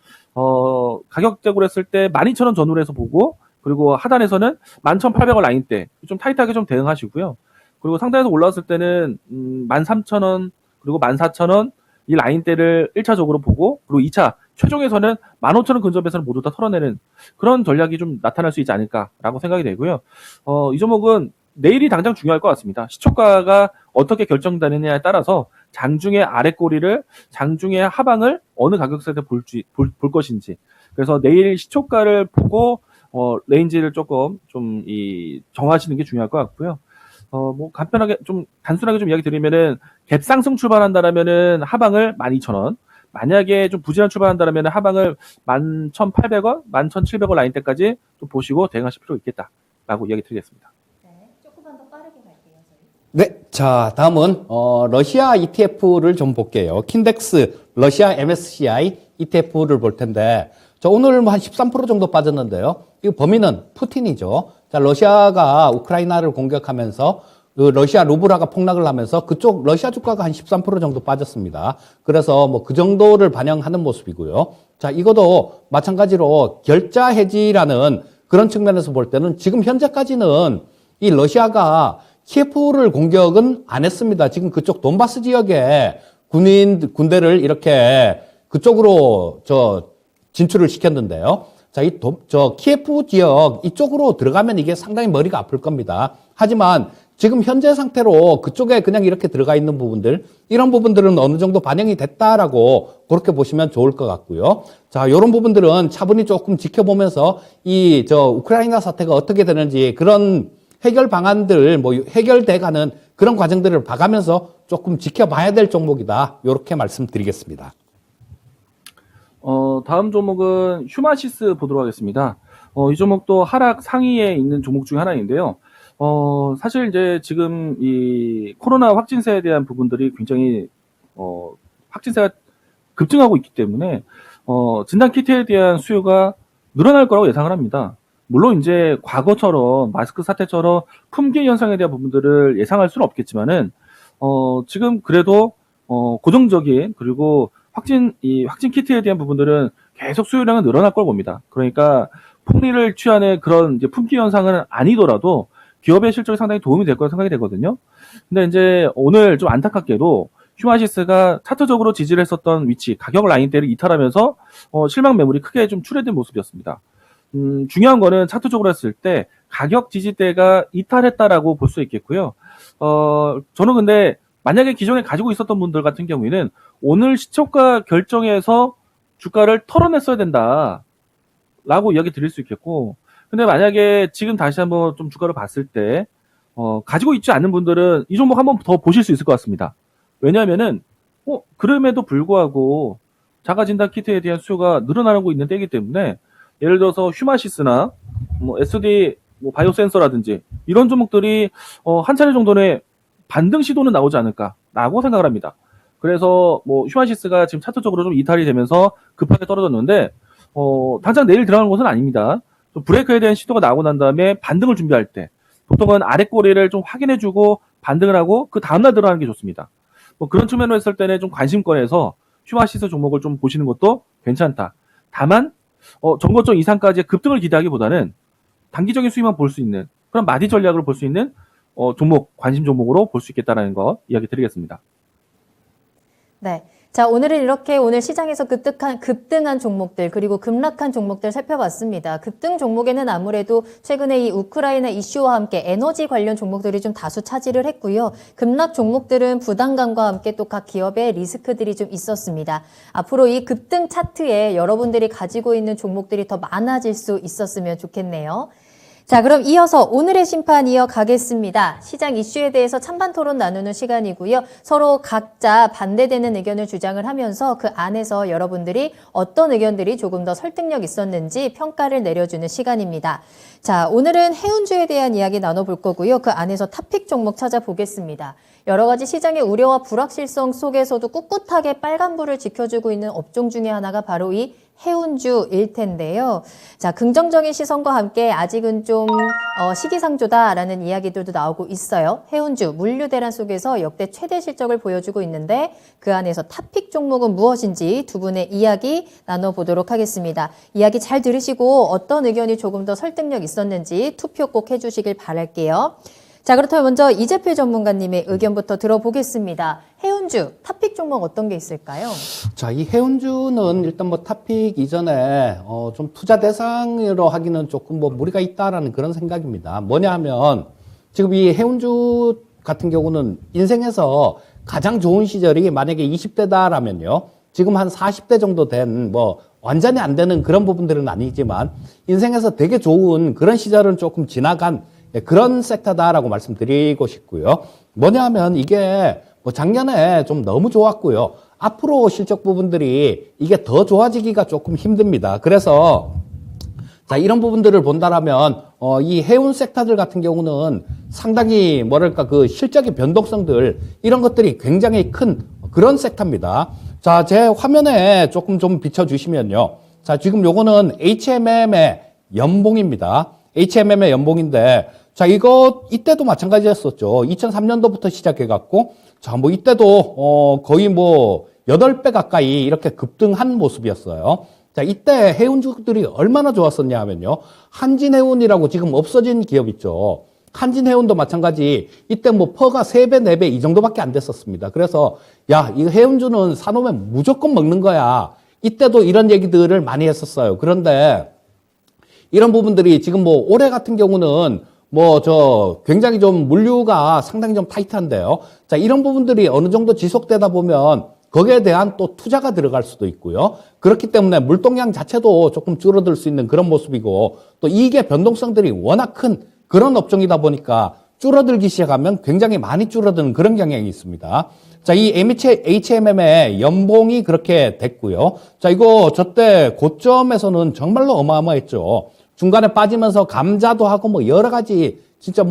가격적으로 했을 때 12,000원 전후로 해서 보고, 그리고 하단에서는 11,800원 라인대, 좀 타이트하게 좀 대응하시고요. 그리고 상단에서 올라왔을 때는, 13,000원, 그리고 14,000원, 이 라인대를 1차적으로 보고, 그리고 2차, 최종에서는 15,000원 근접에서는 모두 다 털어내는 그런 전략이 좀 나타날 수 있지 않을까라고 생각이 되고요. 이 종목은 내일이 당장 중요할 것 같습니다. 시초가가 어떻게 결정되느냐에 따라서 장중의 아랫꼬리를, 장중의 하방을 어느 가격대에 볼 것인지. 그래서 내일 시초가를 보고 레인지를 조금 좀 정하시는 게 중요할 것 같고요. 뭐 간편하게 좀 단순하게 좀 이야기 드리면은 갭 상승 출발한다라면은 하방을 12,000원. 만약에 좀 부진한 출발한다면 하방을 11,800원, 11,700원 라인대까지 좀 보시고 대응하실 필요가 있겠다라고 이야기 드리겠습니다. 네, 조금만 더 빠르게 갈게요, 저희. 네, 자, 다음은 러시아 ETF를 좀 볼게요. 킨덱스 러시아 MSCI ETF를 볼 텐데, 자, 오늘 뭐 한 13% 정도 빠졌는데요. 이 범인은 푸틴이죠. 자, 러시아가 우크라이나를 공격하면서 그 러시아 루블화가 폭락을 하면서 그쪽 러시아 주가가 한 13% 정도 빠졌습니다. 그래서 뭐 그 정도를 반영하는 모습이고요. 자, 이것도 마찬가지로 결자 해지라는 그런 측면에서 볼 때는 지금 현재까지는 이 러시아가 키예프를 공격은 안 했습니다. 지금 그쪽 돈바스 지역에 군대를 이렇게 그쪽으로 진출을 시켰는데요. 자, 키예프 지역 이쪽으로 들어가면 이게 상당히 머리가 아플 겁니다. 하지만 지금 현재 상태로 그쪽에 그냥 이렇게 들어가 있는 부분들, 이런 부분들은 어느 정도 반영이 됐다라고 그렇게 보시면 좋을 것 같고요. 자, 이런 부분들은 차분히 조금 지켜보면서 우크라이나 사태가 어떻게 되는지 그런 해결 방안들, 뭐 해결돼 가는 그런 과정들을 봐가면서 조금 지켜봐야 될 종목이다. 이렇게 말씀드리겠습니다. 다음 종목은 휴마시스 보도록 하겠습니다. 이 종목도 하락 상위에 있는 종목 중에 하나인데요. 사실 이제 지금 이 코로나 확진세에 대한 부분들이 굉장히, 확진세가 급증하고 있기 때문에, 진단키트에 대한 수요가 늘어날 거라고 예상을 합니다. 물론 이제 과거처럼 마스크 사태처럼 품귀 현상에 대한 부분들을 예상할 수는 없겠지만은, 지금 그래도, 고정적인, 그리고 확진 키트에 대한 부분들은 계속 수요량은 늘어날 걸 봅니다. 그러니까 폭리를 취하는 그런 이제 품귀 현상은 아니더라도 기업의 실적에 상당히 도움이 될 거라 생각이 되거든요. 근데 이제 오늘 좀 안타깝게도 휴마시스가 차트적으로 지지를 했었던 위치, 가격 라인대를 이탈하면서 실망 매물이 크게 좀 출회된 모습이었습니다. 중요한 거는 차트적으로 했을 때 가격 지지대가 이탈했다라고 볼 수 있겠고요. 저는 근데 만약에 기존에 가지고 있었던 분들 같은 경우에는 오늘 시초가 결정해서 주가를 털어냈어야 된다라고 이야기 드릴 수 있겠고, 근데 만약에 지금 다시 한번 좀 주가를 봤을 때 가지고 있지 않는 분들은 이 종목 한번 더 보실 수 있을 것 같습니다. 왜냐하면은 그럼에도 불구하고 자가진단 키트에 대한 수요가 늘어나고 있는 때이기 때문에 예를 들어서 휴마시스나 뭐 SD 바이오센서라든지 이런 종목들이 한 차례 정도는 반등 시도는 나오지 않을까라고 생각을 합니다. 그래서 뭐 휴마시스가 지금 차트적으로 좀 이탈이 되면서 급하게 떨어졌는데 당장 내일 들어가는 것은 아닙니다. 좀 브레이크에 대한 시도가 나오고 난 다음에 반등을 준비할 때 보통은 아래 꼬리를 좀 확인해주고 반등을 하고 그 다음날 들어가는 게 좋습니다. 뭐 그런 측면으로 했을 때는 좀 관심권에서 휴마시스 종목을 좀 보시는 것도 괜찮다. 다만 전고점 이상까지의 급등을 기대하기보다는 단기적인 수익만 볼 수 있는 그런 마디 전략을 볼 수 있는 종목, 관심 종목으로 볼 수 있겠다라는 거 이야기 드리겠습니다. 네. 자, 오늘은 이렇게 오늘 시장에서 급등한 종목들 그리고 급락한 종목들 살펴봤습니다. 급등 종목에는 아무래도 최근에 이 우크라이나 이슈와 함께 에너지 관련 종목들이 좀 다수 차지를 했고요. 급락 종목들은 부담감과 함께 또 각 기업의 리스크들이 좀 있었습니다. 앞으로 이 급등 차트에 여러분들이 가지고 있는 종목들이 더 많아질 수 있었으면 좋겠네요. 자, 그럼 이어서 오늘의 심판 이어가겠습니다. 시장 이슈에 대해서 찬반 토론 나누는 시간이고요. 서로 각자 반대되는 의견을 주장을 하면서 그 안에서 여러분들이 어떤 의견들이 조금 더 설득력 있었는지 평가를 내려주는 시간입니다. 자, 오늘은 해운주에 대한 이야기 나눠볼 거고요. 그 안에서 탑픽 종목 찾아보겠습니다. 여러 가지 시장의 우려와 불확실성 속에서도 꿋꿋하게 빨간불을 지켜주고 있는 업종 중에 하나가 바로 이 해운주일 텐데요. 자, 긍정적인 시선과 함께 아직은 좀 시기상조다라는 이야기들도 나오고 있어요. 해운주, 물류대란 속에서 역대 최대 실적을 보여주고 있는데 그 안에서 탑픽 종목은 무엇인지 두 분의 이야기 나눠보도록 하겠습니다. 이야기 잘 들으시고 어떤 의견이 조금 더 설득력 있었는지 투표 꼭 해주시길 바랄게요. 자, 그렇다면 먼저 이재필 전문가님의 의견부터 들어보겠습니다. 해운주, 탑픽 종목 어떤 게 있을까요? 자, 이 해운주는 일단 뭐 탑픽 이전에 좀 투자 대상으로 하기는 조금 뭐 무리가 있다라는 그런 생각입니다. 뭐냐 하면 지금 이 해운주 같은 경우는 인생에서 가장 좋은 시절이 만약에 20대다라면요. 지금 한 40대 정도 된 뭐 완전히 안 되는 그런 부분들은 아니지만 인생에서 되게 좋은 그런 시절은 조금 지나간 그런 섹터다라고 말씀드리고 싶고요. 뭐냐 하면 이게 뭐 작년에 좀 너무 좋았고요. 앞으로 실적 부분들이 이게 더 좋아지기가 조금 힘듭니다. 그래서 자, 이런 부분들을 본다라면 이 해운 섹터들 같은 경우는 상당히 뭐랄까 그 실적의 변동성들 이런 것들이 굉장히 큰 그런 섹터입니다. 자, 제 화면에 조금 좀 비춰주시면요. 자, 지금 요거는 HMM의 연봉입니다. HMM의 연봉인데, 자, 이때도 마찬가지였었죠. 2003년도부터 시작해갖고, 자, 뭐, 이때도, 거의 뭐, 8배 가까이 이렇게 급등한 모습이었어요. 자, 이때 해운주들이 얼마나 좋았었냐 하면요. 한진해운이라고 지금 없어진 기업 있죠. 한진해운도 마찬가지, 이때 뭐, 퍼가 3배, 4배 이 정도밖에 안 됐었습니다. 그래서, 야, 이거 해운주는 사놓으면 무조건 먹는 거야. 이때도 이런 얘기들을 많이 했었어요. 그런데, 이런 부분들이 지금 뭐 올해 같은 경우는 굉장히 좀 물류가 상당히 좀 타이트한데요. 자, 이런 부분들이 어느 정도 지속되다 보면 거기에 대한 또 투자가 들어갈 수도 있고요. 그렇기 때문에 물동량 자체도 조금 줄어들 수 있는 그런 모습이고 또 이게 변동성들이 워낙 큰 그런 업종이다 보니까 줄어들기 시작하면 굉장히 많이 줄어드는 그런 경향이 있습니다. 자, 이 HMM의 연봉이 그렇게 됐고요. 자, 이거 저때 고점에서는 정말로 어마어마했죠. 중간에 빠지면서 감자도 하고 뭐 여러 가지 진짜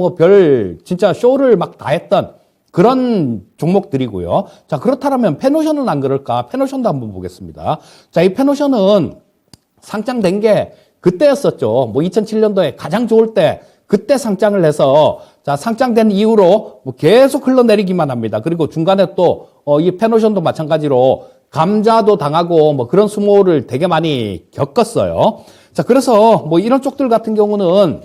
진짜 쇼를 막 다 했던 그런 종목들이고요. 자, 그렇다면 페노션은 안 그럴까? 페노션도 한번 보겠습니다. 자, 이 페노션은 상장된 게 그때였었죠. 2007년도에 가장 좋을 때 그때 상장을 해서 자, 상장된 이후로 계속 흘러내리기만 합니다. 그리고 중간에 또 이 페노션도 마찬가지로 감자도 당하고 그런 수모를 되게 많이 겪었어요. 자, 그래서 이런 쪽들 같은 경우는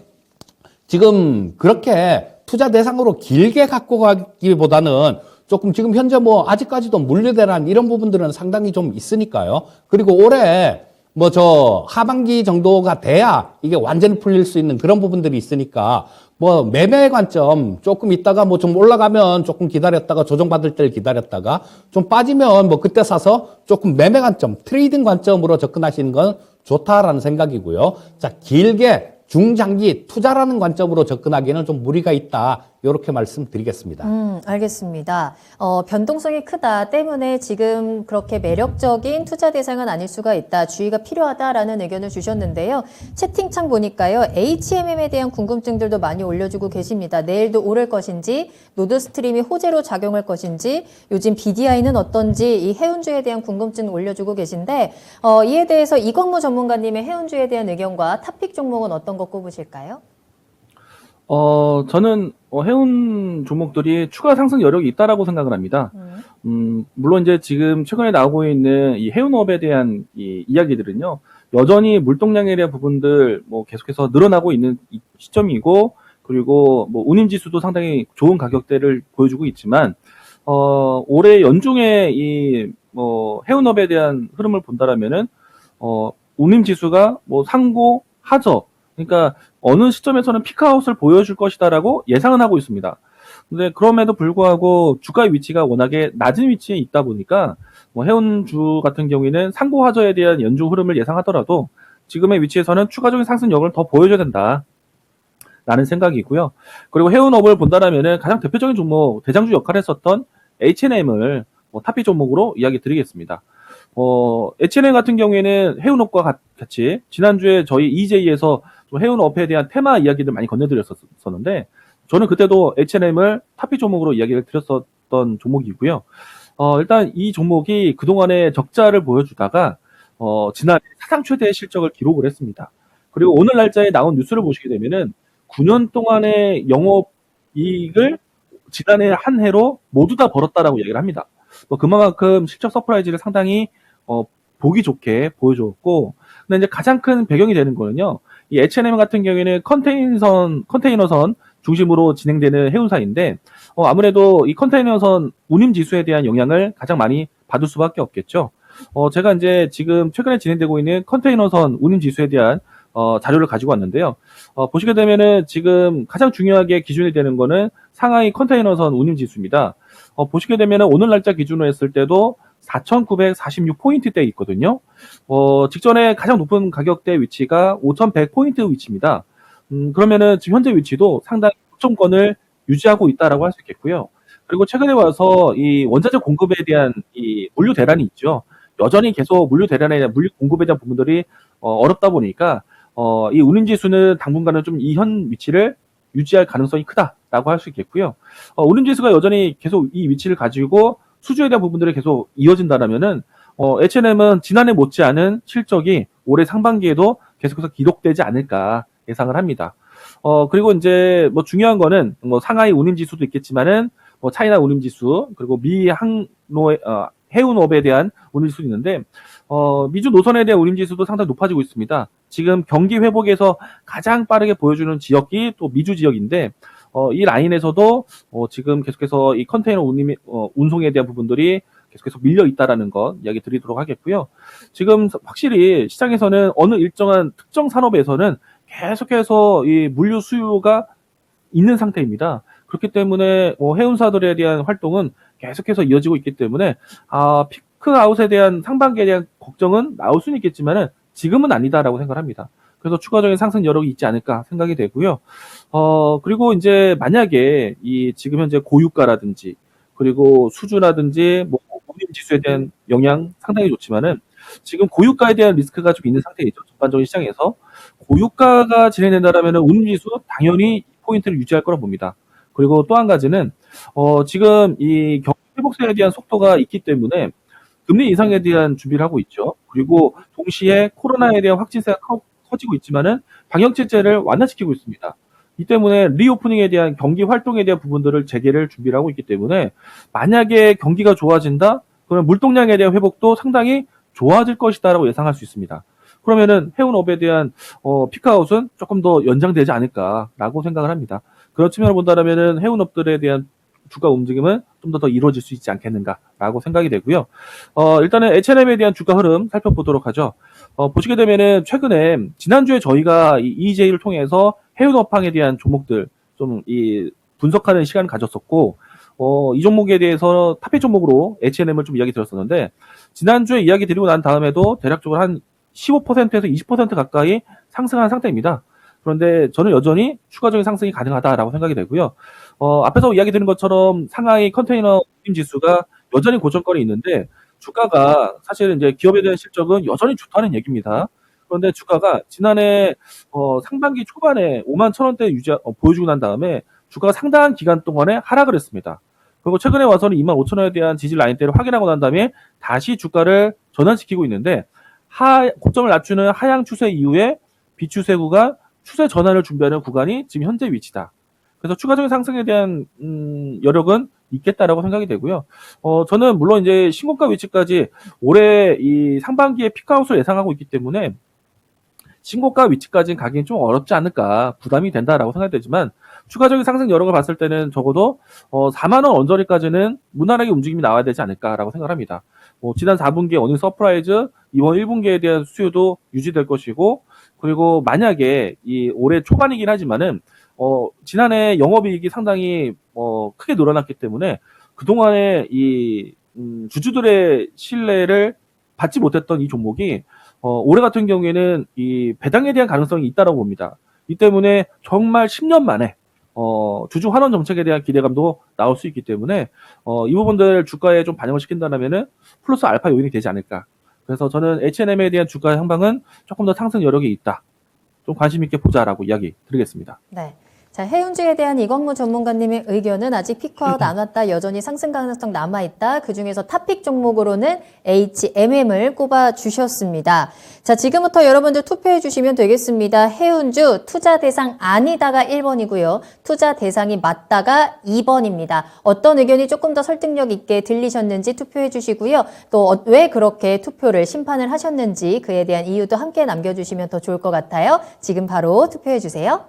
지금 그렇게 투자 대상으로 길게 갖고 가기보다는 조금 지금 현재 아직까지도 물류대란 이런 부분들은 상당히 좀 있으니까요. 그리고 올해 하반기 정도가 돼야 이게 완전히 풀릴 수 있는 그런 부분들이 있으니까 매매 관점 조금 있다가 좀 올라가면 조금 기다렸다가 조정받을 때를 기다렸다가 좀 빠지면 그때 사서 조금 매매 관점, 트레이딩 관점으로 접근하시는 건 좋다라는 생각이고요. 자, 길게 중장기 투자라는 관점으로 접근하기에는 좀 무리가 있다. 이렇게 말씀드리겠습니다. 알겠습니다. 변동성이 크다 때문에 지금 그렇게 매력적인 투자 대상은 아닐 수가 있다. 주의가 필요하다라는 의견을 주셨는데요. 채팅창 보니까요. HMM에 대한 궁금증들도 많이 올려주고 계십니다. 내일도 오를 것인지, 노드스트림이 호재로 작용할 것인지, 요즘 BDI는 어떤지 이 해운주에 대한 궁금증 올려주고 계신데 이에 대해서 이광무 전문가님의 해운주에 대한 의견과 탑픽 종목은 어떤 거 꼽으실까요? 저는 해운 종목들이 추가 상승 여력이 있다라고 생각을 합니다. 물론 이제 지금 최근에 나오고 있는 이 해운업에 대한 이 이야기들은요, 여전히 물동량에 대한 부분들 계속해서 늘어나고 있는 이 시점이고, 그리고 운임지수도 상당히 좋은 가격대를 보여주고 있지만, 올해 연중에 이 해운업에 대한 흐름을 본다라면은 운임지수가 상고 하저, 그러니까 어느 시점에서는 피크아웃을 보여줄 것이다라고 예상은 하고 있습니다. 근데 그럼에도 불구하고 주가 위치가 워낙에 낮은 위치에 있다 보니까 해운주 같은 경우에는 상고 하저에 대한 연중 흐름을 예상하더라도 지금의 위치에서는 추가적인 상승력을 더 보여줘야 된다. 라는 생각이고요. 그리고 해운업을 본다라면은 가장 대표적인 종목, 대장주 역할을 했었던 H&M을 탑픽 종목으로 이야기 드리겠습니다. H&M 같은 경우에는 해운업과 같이 지난주에 저희 EJ에서 좀 해운업에 대한 테마 이야기들 많이 건네드렸었는데 저는 그때도 H&M을 탑픽 종목으로 이야기를 드렸었던 종목이고요. 일단 이 종목이 그동안의 적자를 보여주다가 지난해 사상 최대의 실적을 기록을 했습니다. 그리고 오늘 날짜에 나온 뉴스를 보시게 되면은 9년 동안의 영업이익을 지난해 한 해로 모두 다 벌었다라고 얘기를 합니다. 그만큼 실적 서프라이즈를 상당히 보기 좋게 보여줬고, 근데 이제 가장 큰 배경이 되는 거는요, 이 H&M 같은 경우에는 컨테이너선 중심으로 진행되는 해운사인데, 아무래도 이 컨테이너선 운임 지수에 대한 영향을 가장 많이 받을 수밖에 없겠죠. 제가 이제 지금 최근에 진행되고 있는 컨테이너선 운임 지수에 대한 자료를 가지고 왔는데요. 보시게 되면은 지금 가장 중요하게 기준이 되는 거는 상하이 컨테이너선 운임 지수입니다. 보시게 되면은 오늘 날짜 기준으로 했을 때도 4,946포인트대에 있거든요. 직전에 가장 높은 가격대 위치가 5,100포인트 위치입니다. 그러면은 지금 현재 위치도 상당히 고점권을 유지하고 있다라고 할 수 있겠고요. 그리고 최근에 와서 이 원자재 공급에 대한 이 물류 대란이 있죠. 여전히 계속 물류 대란에 대한 물류 공급에 대한 부분들이 어렵다 보니까 이 운임지수는 당분간은 좀 이 현 위치를 유지할 가능성이 크다라고 할 수 있겠고요. 운임지수가 여전히 계속 이 위치를 가지고 수주에 대한 부분들이 계속 이어진다라면은 H&M은 지난해 못지않은 실적이 올해 상반기에도 계속해서 기록되지 않을까 예상을 합니다. 그리고 이제 뭐 중요한 거는 뭐 상하이 운임 지수도 있겠지만은 뭐 차이나 운임 지수 그리고 미 항로의 해운업에 대한 운임 지수도 있는데 미주 노선에 대한 운임 지수도 상당히 높아지고 있습니다. 지금 경기 회복에서 가장 빠르게 보여주는 지역이 또 미주 지역인데 이 라인에서도 지금 계속해서 이 컨테이너 운송에 대한 부분들이 계속해서 밀려 있다라는 것 이야기 드리도록 하겠고요. 지금 확실히 시장에서는 어느 일정한 특정 산업에서는 계속해서 이 물류 수요가 있는 상태입니다. 그렇기 때문에 해운사들에 대한 활동은 계속해서 이어지고 있기 때문에 피크아웃에 대한 상반기에 대한 걱정은 나올 수는 있겠지만은 지금은 아니다라고 생각합니다. 그래서 추가적인 상승 여력이 있지 않을까 생각이 되고요. 그리고 이제 만약에 이 지금 현재 고유가라든지 그리고 수주라든지 뭐 운임 지수에 대한 영향 상당히 좋지만은 지금 고유가에 대한 리스크가 좀 있는 상태이죠. 전반적인 시장에서 고유가가 진행된다라면 운임 지수 당연히 포인트를 유지할 거라 봅니다. 그리고 또 한 가지는 지금 이 경기 회복세에 대한 속도가 있기 때문에 금리 인상에 대한 준비를 하고 있죠. 그리고 동시에 코로나에 대한 확진세가 커지고 있지만은 방역 제재를 완화시키고 있습니다. 이 때문에 리오프닝에 대한 경기 활동에 대한 부분들을 재개를 준비를 하고 있기 때문에 만약에 경기가 좋아진다, 그러면 물동량에 대한 회복도 상당히 좋아질 것이다라고 예상할 수 있습니다. 그러면은 해운업에 대한 피크아웃은 조금 더 연장되지 않을까라고 생각을 합니다. 그런 측면을 본다면은 해운업들에 대한 주가 움직임은 좀 더 이루어질 수 있지 않겠는가라고 생각이 되고요. 일단은 H&M에 대한 주가 흐름 살펴보도록 하죠. 보시게 되면은 최근에 지난주에 저희가 이 EJ를 통해서 해운업황에 대한 종목들 좀 이 분석하는 시간을 가졌었고, 이 종목에 대해서 탑픽 종목으로 H&M을 좀 이야기 드렸었는데, 지난주에 이야기 드리고 난 다음에도 대략적으로 한 15%에서 20% 가까이 상승한 상태입니다. 그런데 저는 여전히 추가적인 상승이 가능하다라고 생각이 되고요. 앞에서 이야기 드린 것처럼 상하이 컨테이너 운임 지수가 여전히 고점권에 있는데 주가가 사실 이제 기업에 대한 실적은 여전히 좋다는 얘기입니다. 그런데 주가가 지난해 상반기 초반에 5만 1,000원대 보여주고 난 다음에 주가가 상당한 기간 동안에 하락을 했습니다. 그리고 최근에 와서는 2만 5천 원에 대한 지지 라인대를 확인하고 난 다음에 다시 주가를 전환시키고 있는데 고점을 낮추는 하향 추세 이후에 비추세 구간, 추세 전환을 준비하는 구간이 지금 현재 위치다. 그래서 추가적인 상승에 대한 여력은 있겠다라고 생각이 되고요. 저는 물론 이제 신고가 위치까지 올해 이 상반기에 피크아웃을 예상하고 있기 때문에 신고가 위치까지는 가기는 좀 어렵지 않을까, 부담이 된다라고 생각이 되지만 추가적인 상승 여력을 봤을 때는 적어도 4만 원 언저리까지는 무난하게 움직임이 나와야 되지 않을까라고 생각을 합니다. 지난 4분기에 어닝 서프라이즈, 이번 1분기에 대한 수요도 유지될 것이고, 그리고 만약에 이 올해 초반이긴 하지만은 지난해 영업이익이 상당히 크게 늘어났기 때문에 그동안에 이 주주들의 신뢰를 받지 못했던 이 종목이 올해 같은 경우에는 이 배당에 대한 가능성이 있다고 봅니다. 이 때문에 정말 10년 만에 주주 환원 정책에 대한 기대감도 나올 수 있기 때문에 이 부분들 주가에 좀 반영을 시킨다면은 플러스 알파 요인이 되지 않을까. 그래서 저는 H&M에 대한 주가 향방은 조금 더 상승 여력이 있다. 좀 관심 있게 보자라고 이야기 드리겠습니다. 네. 자, 해운주에 대한 이건무 전문가님의 의견은 아직 피크아웃 안 왔다. 여전히 상승 가능성 남아있다. 그중에서 탑픽 종목으로는 H&M을 꼽아주셨습니다. 자, 지금부터 여러분들 투표해 주시면 되겠습니다. 해운주 투자 대상 아니다가 1번이고요. 투자 대상이 맞다가 2번입니다. 어떤 의견이 조금 더 설득력 있게 들리셨는지 투표해 주시고요. 또 왜 그렇게 투표를 심판을 하셨는지 그에 대한 이유도 함께 남겨주시면 더 좋을 것 같아요. 지금 바로 투표해 주세요.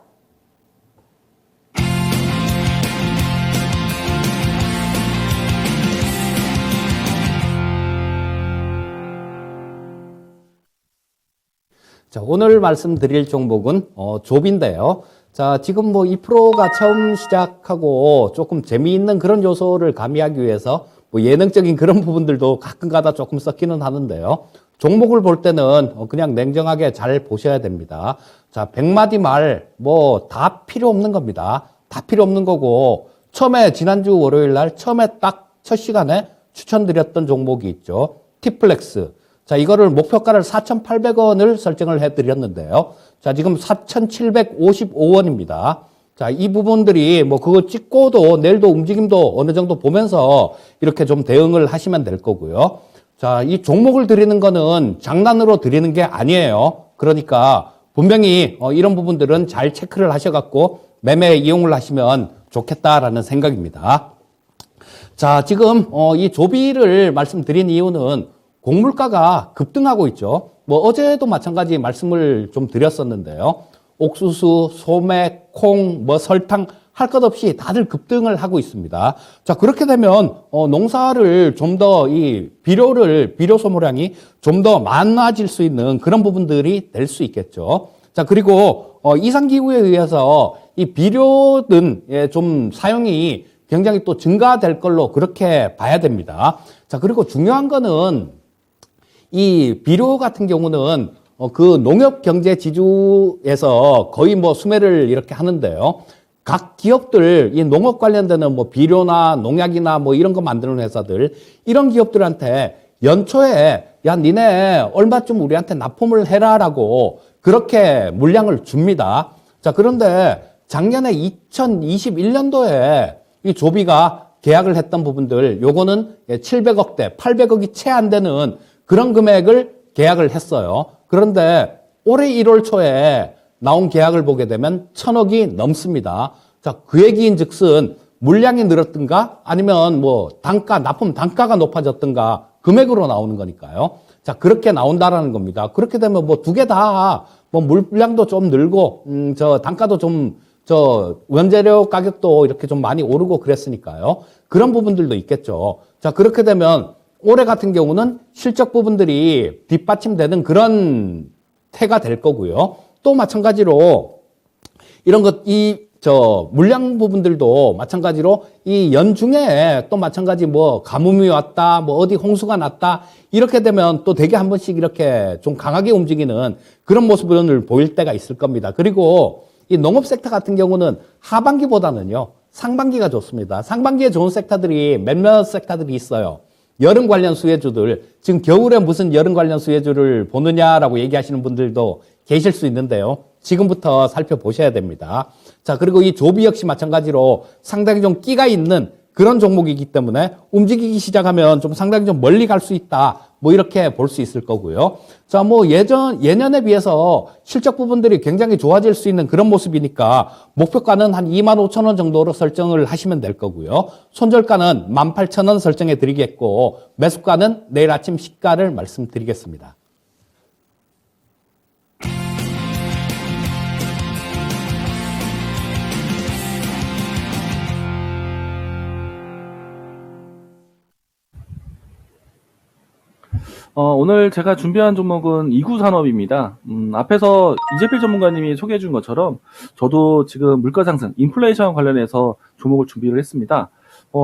자, 오늘 말씀드릴 종목은 조비인데요. 자, 지금 뭐 2%가 처음 시작하고 조금 재미있는 그런 요소를 가미하기 위해서 뭐 예능적인 그런 부분들도 가끔가다 조금 섞이는 하는데요. 종목을 볼 때는 그냥 냉정하게 잘 보셔야 됩니다. 자, 100마디 말 뭐 다 필요 없는 겁니다. 다 필요 없는 거고, 처음에 지난주 월요일 날 처음에 딱 첫 시간에 추천드렸던 종목이 있죠. 티플렉스. 자, 이거를 목표가를 4,800원을 설정을 해드렸는데요. 자, 지금 4,755원입니다. 자, 이 부분들이 뭐 그거 찍고도 내일도 움직임도 어느 정도 보면서 이렇게 좀 대응을 하시면 될 거고요. 자, 이 종목을 드리는 거는 장난으로 드리는 게 아니에요. 그러니까 분명히 이런 부분들은 잘 체크를 하셔갖고 매매 이용을 하시면 좋겠다라는 생각입니다. 자, 지금 이 조비를 말씀드린 이유는 곡물가가 급등하고 있죠. 뭐 어제도 마찬가지 말씀을 좀 드렸었는데요. 옥수수, 소매, 콩, 뭐 설탕 할 것 없이 다들 급등을 하고 있습니다. 자, 그렇게 되면 농사를 좀 더 이 비료 소모량이 좀 더 많아질 수 있는 그런 부분들이 될 수 있겠죠. 자, 그리고 이상 기후에 의해서 이 비료든 좀 사용이 굉장히 또 증가될 걸로 그렇게 봐야 됩니다. 자, 그리고 중요한 거는 이 비료 같은 경우는 그 농협 경제 지주에서 거의 뭐 수매를 이렇게 하는데요. 각 기업들, 이 농업 관련되는 뭐 비료나 농약이나 뭐 이런 거 만드는 회사들, 이런 기업들한테 연초에 야, 니네 얼마 좀 우리한테 납품을 해라라고 그렇게 물량을 줍니다. 자, 그런데 작년에 2021년도에 이 조비가 계약을 했던 부분들, 요거는 700억대, 800억이 채 안 되는 그런 금액을 계약을 했어요. 그런데 올해 1월 초에 나온 계약을 보게 되면 1000억이 넘습니다. 자, 그 얘기인 즉슨 물량이 늘었든가 아니면 뭐 납품 단가가 높아졌든가 금액으로 나오는 거니까요. 자, 그렇게 나온다라는 겁니다. 그렇게 되면 뭐 두 개 다 뭐 물량도 좀 늘고, 단가도 좀, 원재료 가격도 이렇게 좀 많이 오르고 그랬으니까요. 그런 부분들도 있겠죠. 자, 그렇게 되면 올해 같은 경우는 실적 부분들이 뒷받침되는 그런 해가 될 거고요. 또 마찬가지로 이런 물량 부분들도 마찬가지로 이 연중에 또 마찬가지 뭐 가뭄이 왔다, 뭐 어디 홍수가 났다, 이렇게 되면 또 되게 한 번씩 이렇게 좀 강하게 움직이는 그런 모습을 보일 때가 있을 겁니다. 그리고 이 농업 섹터 같은 경우는 하반기보다는요, 상반기가 좋습니다. 상반기에 좋은 섹터들이 몇몇 섹터들이 있어요. 여름 관련 수혜주들, 지금 겨울에 무슨 여름 관련 수혜주를 보느냐라고 얘기하시는 분들도 계실 수 있는데요. 지금부터 살펴보셔야 됩니다. 자, 그리고 이 조비 역시 마찬가지로 상당히 좀 끼가 있는 그런 종목이기 때문에 움직이기 시작하면 좀 상당히 좀 멀리 갈 수 있다. 뭐 이렇게 볼 수 있을 거고요. 자, 뭐 예년에 비해서 실적 부분들이 굉장히 좋아질 수 있는 그런 모습이니까 목표가는 한 25,000원 정도로 설정을 하시면 될 거고요. 손절가는 18,000원 설정해 드리겠고 매수가는 내일 아침 시가를 말씀드리겠습니다. 오늘 제가 준비한 종목은 이구산업입니다. 앞에서 이재필 전문가님이 소개해 준 것처럼 저도 지금 물가 상승, 인플레이션 관련해서 종목을 준비를 했습니다.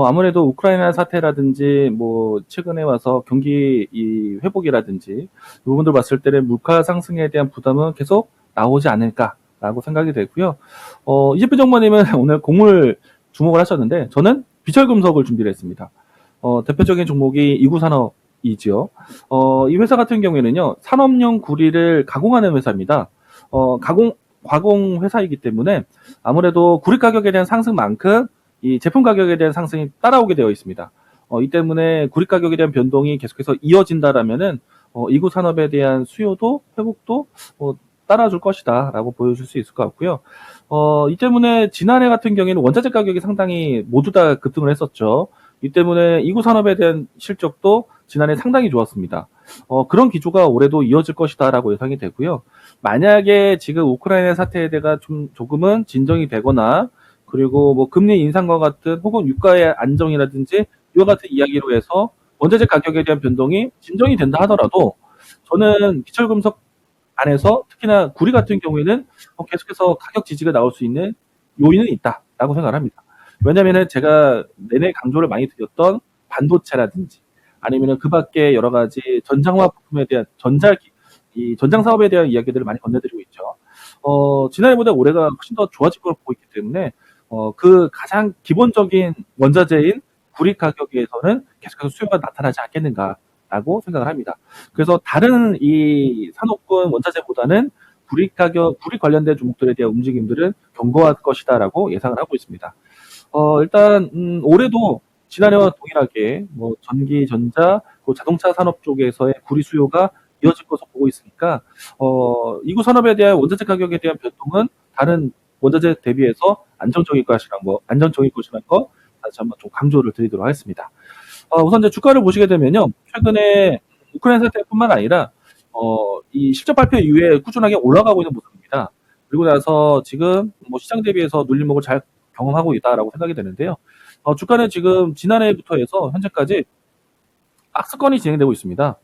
아무래도 우크라이나 사태라든지 뭐 최근에 와서 경기 이 회복이라든지 이 부분들 봤을 때는 물가 상승에 대한 부담은 계속 나오지 않을까라고 생각이 되고요. 이재필 전문가님은 오늘 곡물 주목을 하셨는데 저는 비철금속을 준비를 했습니다. 대표적인 종목이 이구산업 이죠. 이 회사 같은 경우에는요, 산업용 구리를 가공하는 회사입니다. 과공 회사이기 때문에 아무래도 구리 가격에 대한 상승만큼 이 제품 가격에 대한 상승이 따라오게 되어 있습니다. 이 때문에 구리 가격에 대한 변동이 계속해서 이어진다라면은 이구 산업에 대한 수요도 회복도 따라줄 것이다라고 보여줄 수 있을 것 같고요. 이 때문에 지난해 같은 경우에는 원자재 가격이 상당히 모두 다 급등을 했었죠. 이 때문에 이구 산업에 대한 실적도 지난해 상당히 좋았습니다. 그런 기조가 올해도 이어질 것이다라고 예상이 되고요. 만약에 지금 우크라이나 사태에 대해 조금은 진정이 되거나 그리고 뭐 금리 인상과 같은 혹은 유가의 안정이라든지 이와 같은 이야기로 해서 원자재 가격에 대한 변동이 진정이 된다 하더라도 저는 비철금속 안에서 특히나 구리 같은 경우에는 계속해서 가격 지지가 나올 수 있는 요인은 있다라고 생각을 합니다. 왜냐면은 제가 내내 강조를 많이 드렸던 반도체라든지 아니면은 그 밖에 여러 가지 전장화 부품에 대한 전장 사업에 대한 이야기들을 많이 건네드리고 있죠. 지난해보다 올해가 훨씬 더 좋아질 걸로 보고 있기 때문에 그 가장 기본적인 원자재인 구리 가격에서는 계속해서 수요가 나타나지 않겠는가라고 생각을 합니다. 그래서 다른 이 산업군 원자재보다는 구리 관련된 종목들에 대한 움직임들은 견고할 것이다라고 예상을 하고 있습니다. 일단 올해도 지난해와 동일하게 뭐 전기, 전자, 그 자동차 산업 쪽에서의 구리 수요가 이어질 것으로 보고 있으니까 이구 산업에 대한 원자재 가격에 대한 변동은 다른 원자재 대비해서 안정적일 것이라는 거 다시 한번 좀 강조를 드리도록 하겠습니다. 우선 이제 주가를 보시게 되면요, 최근에 우크라이나 사태뿐만 아니라 이 실적 발표 이후에 꾸준하게 올라가고 있는 모습입니다. 그리고 나서 지금 뭐 시장 대비해서 눌림목을 잘 경험하고 있다라고 생각이 되는데요. 주가는 지금 지난해부터 해서 현재까지 박스권이 진행되고 있습니다.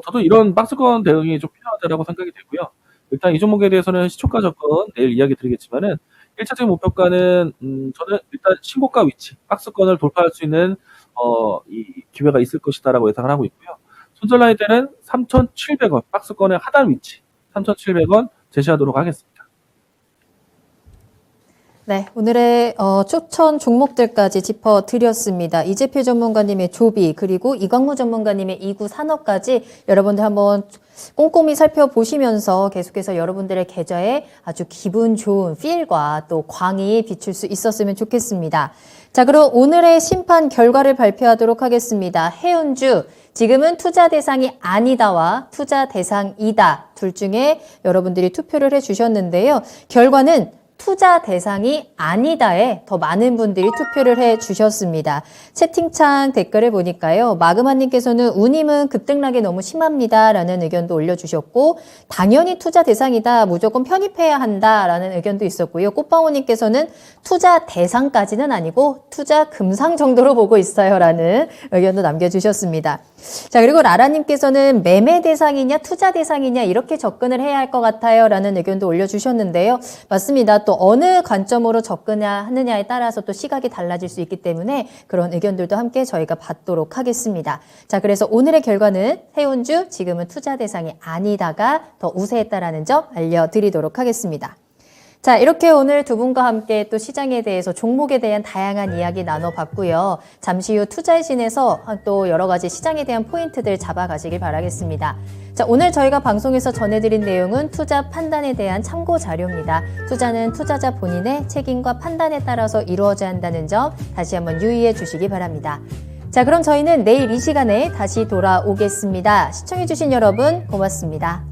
저도 이런 박스권 대응이 좀 필요하다라고 생각이 되고요. 일단 이 종목에 대해서는 시초가 접근 내일 이야기 드리겠지만은 1차적인 목표가는 저는 일단 신고가 위치, 박스권을 돌파할 수 있는 이 기회가 있을 것이다라고 예상을 하고 있고요. 손절 라인 때는 3,700원, 박스권의 하단 위치 3,700원 제시하도록 하겠습니다. 네, 오늘의 추천 종목들까지 짚어드렸습니다. 이재필 전문가님의 조비, 그리고 이광무 전문가님의 이구 산업까지 여러분들 한번 꼼꼼히 살펴보시면서 계속해서 여러분들의 계좌에 아주 기분 좋은 필과 또 광이 비출 수 있었으면 좋겠습니다. 자, 그럼 오늘의 심판 결과를 발표하도록 하겠습니다. 해운주, 지금은 투자 대상이 아니다와 투자 대상이다 둘 중에 여러분들이 투표를 해주셨는데요. 결과는 투자 대상이 아니다에 더 많은 분들이 투표를 해주셨습니다. 채팅창 댓글을 보니까요. 마그마님께서는 우님은 급등락이 너무 심합니다 라는 의견도 올려주셨고, 당연히 투자 대상이다, 무조건 편입해야 한다 라는 의견도 있었고요. 꽃방울님께서는 투자 대상까지는 아니고 투자 금상 정도로 보고 있어요 라는 의견도 남겨주셨습니다. 자, 그리고 라라님께서는 매매 대상이냐 투자 대상이냐 이렇게 접근을 해야 할 것 같아요 라는 의견도 올려주셨는데요. 맞습니다. 또 어느 관점으로 접근하느냐에 따라서 또 시각이 달라질 수 있기 때문에 그런 의견들도 함께 저희가 받도록 하겠습니다. 자, 그래서 오늘의 결과는 해운주, 지금은 투자 대상이 아니다가 더 우세했다라는 점 알려드리도록 하겠습니다. 자, 이렇게 오늘 두 분과 함께 또 시장에 대해서 종목에 대한 다양한 이야기 나눠봤고요. 잠시 후 투자의 신에서 또 여러 가지 시장에 대한 포인트들 잡아가시길 바라겠습니다. 자, 오늘 저희가 방송에서 전해드린 내용은 투자 판단에 대한 참고 자료입니다. 투자는 투자자 본인의 책임과 판단에 따라서 이루어져야 한다는 점 다시 한번 유의해 주시기 바랍니다. 자, 그럼 저희는 내일 이 시간에 다시 돌아오겠습니다. 시청해주신 여러분 고맙습니다.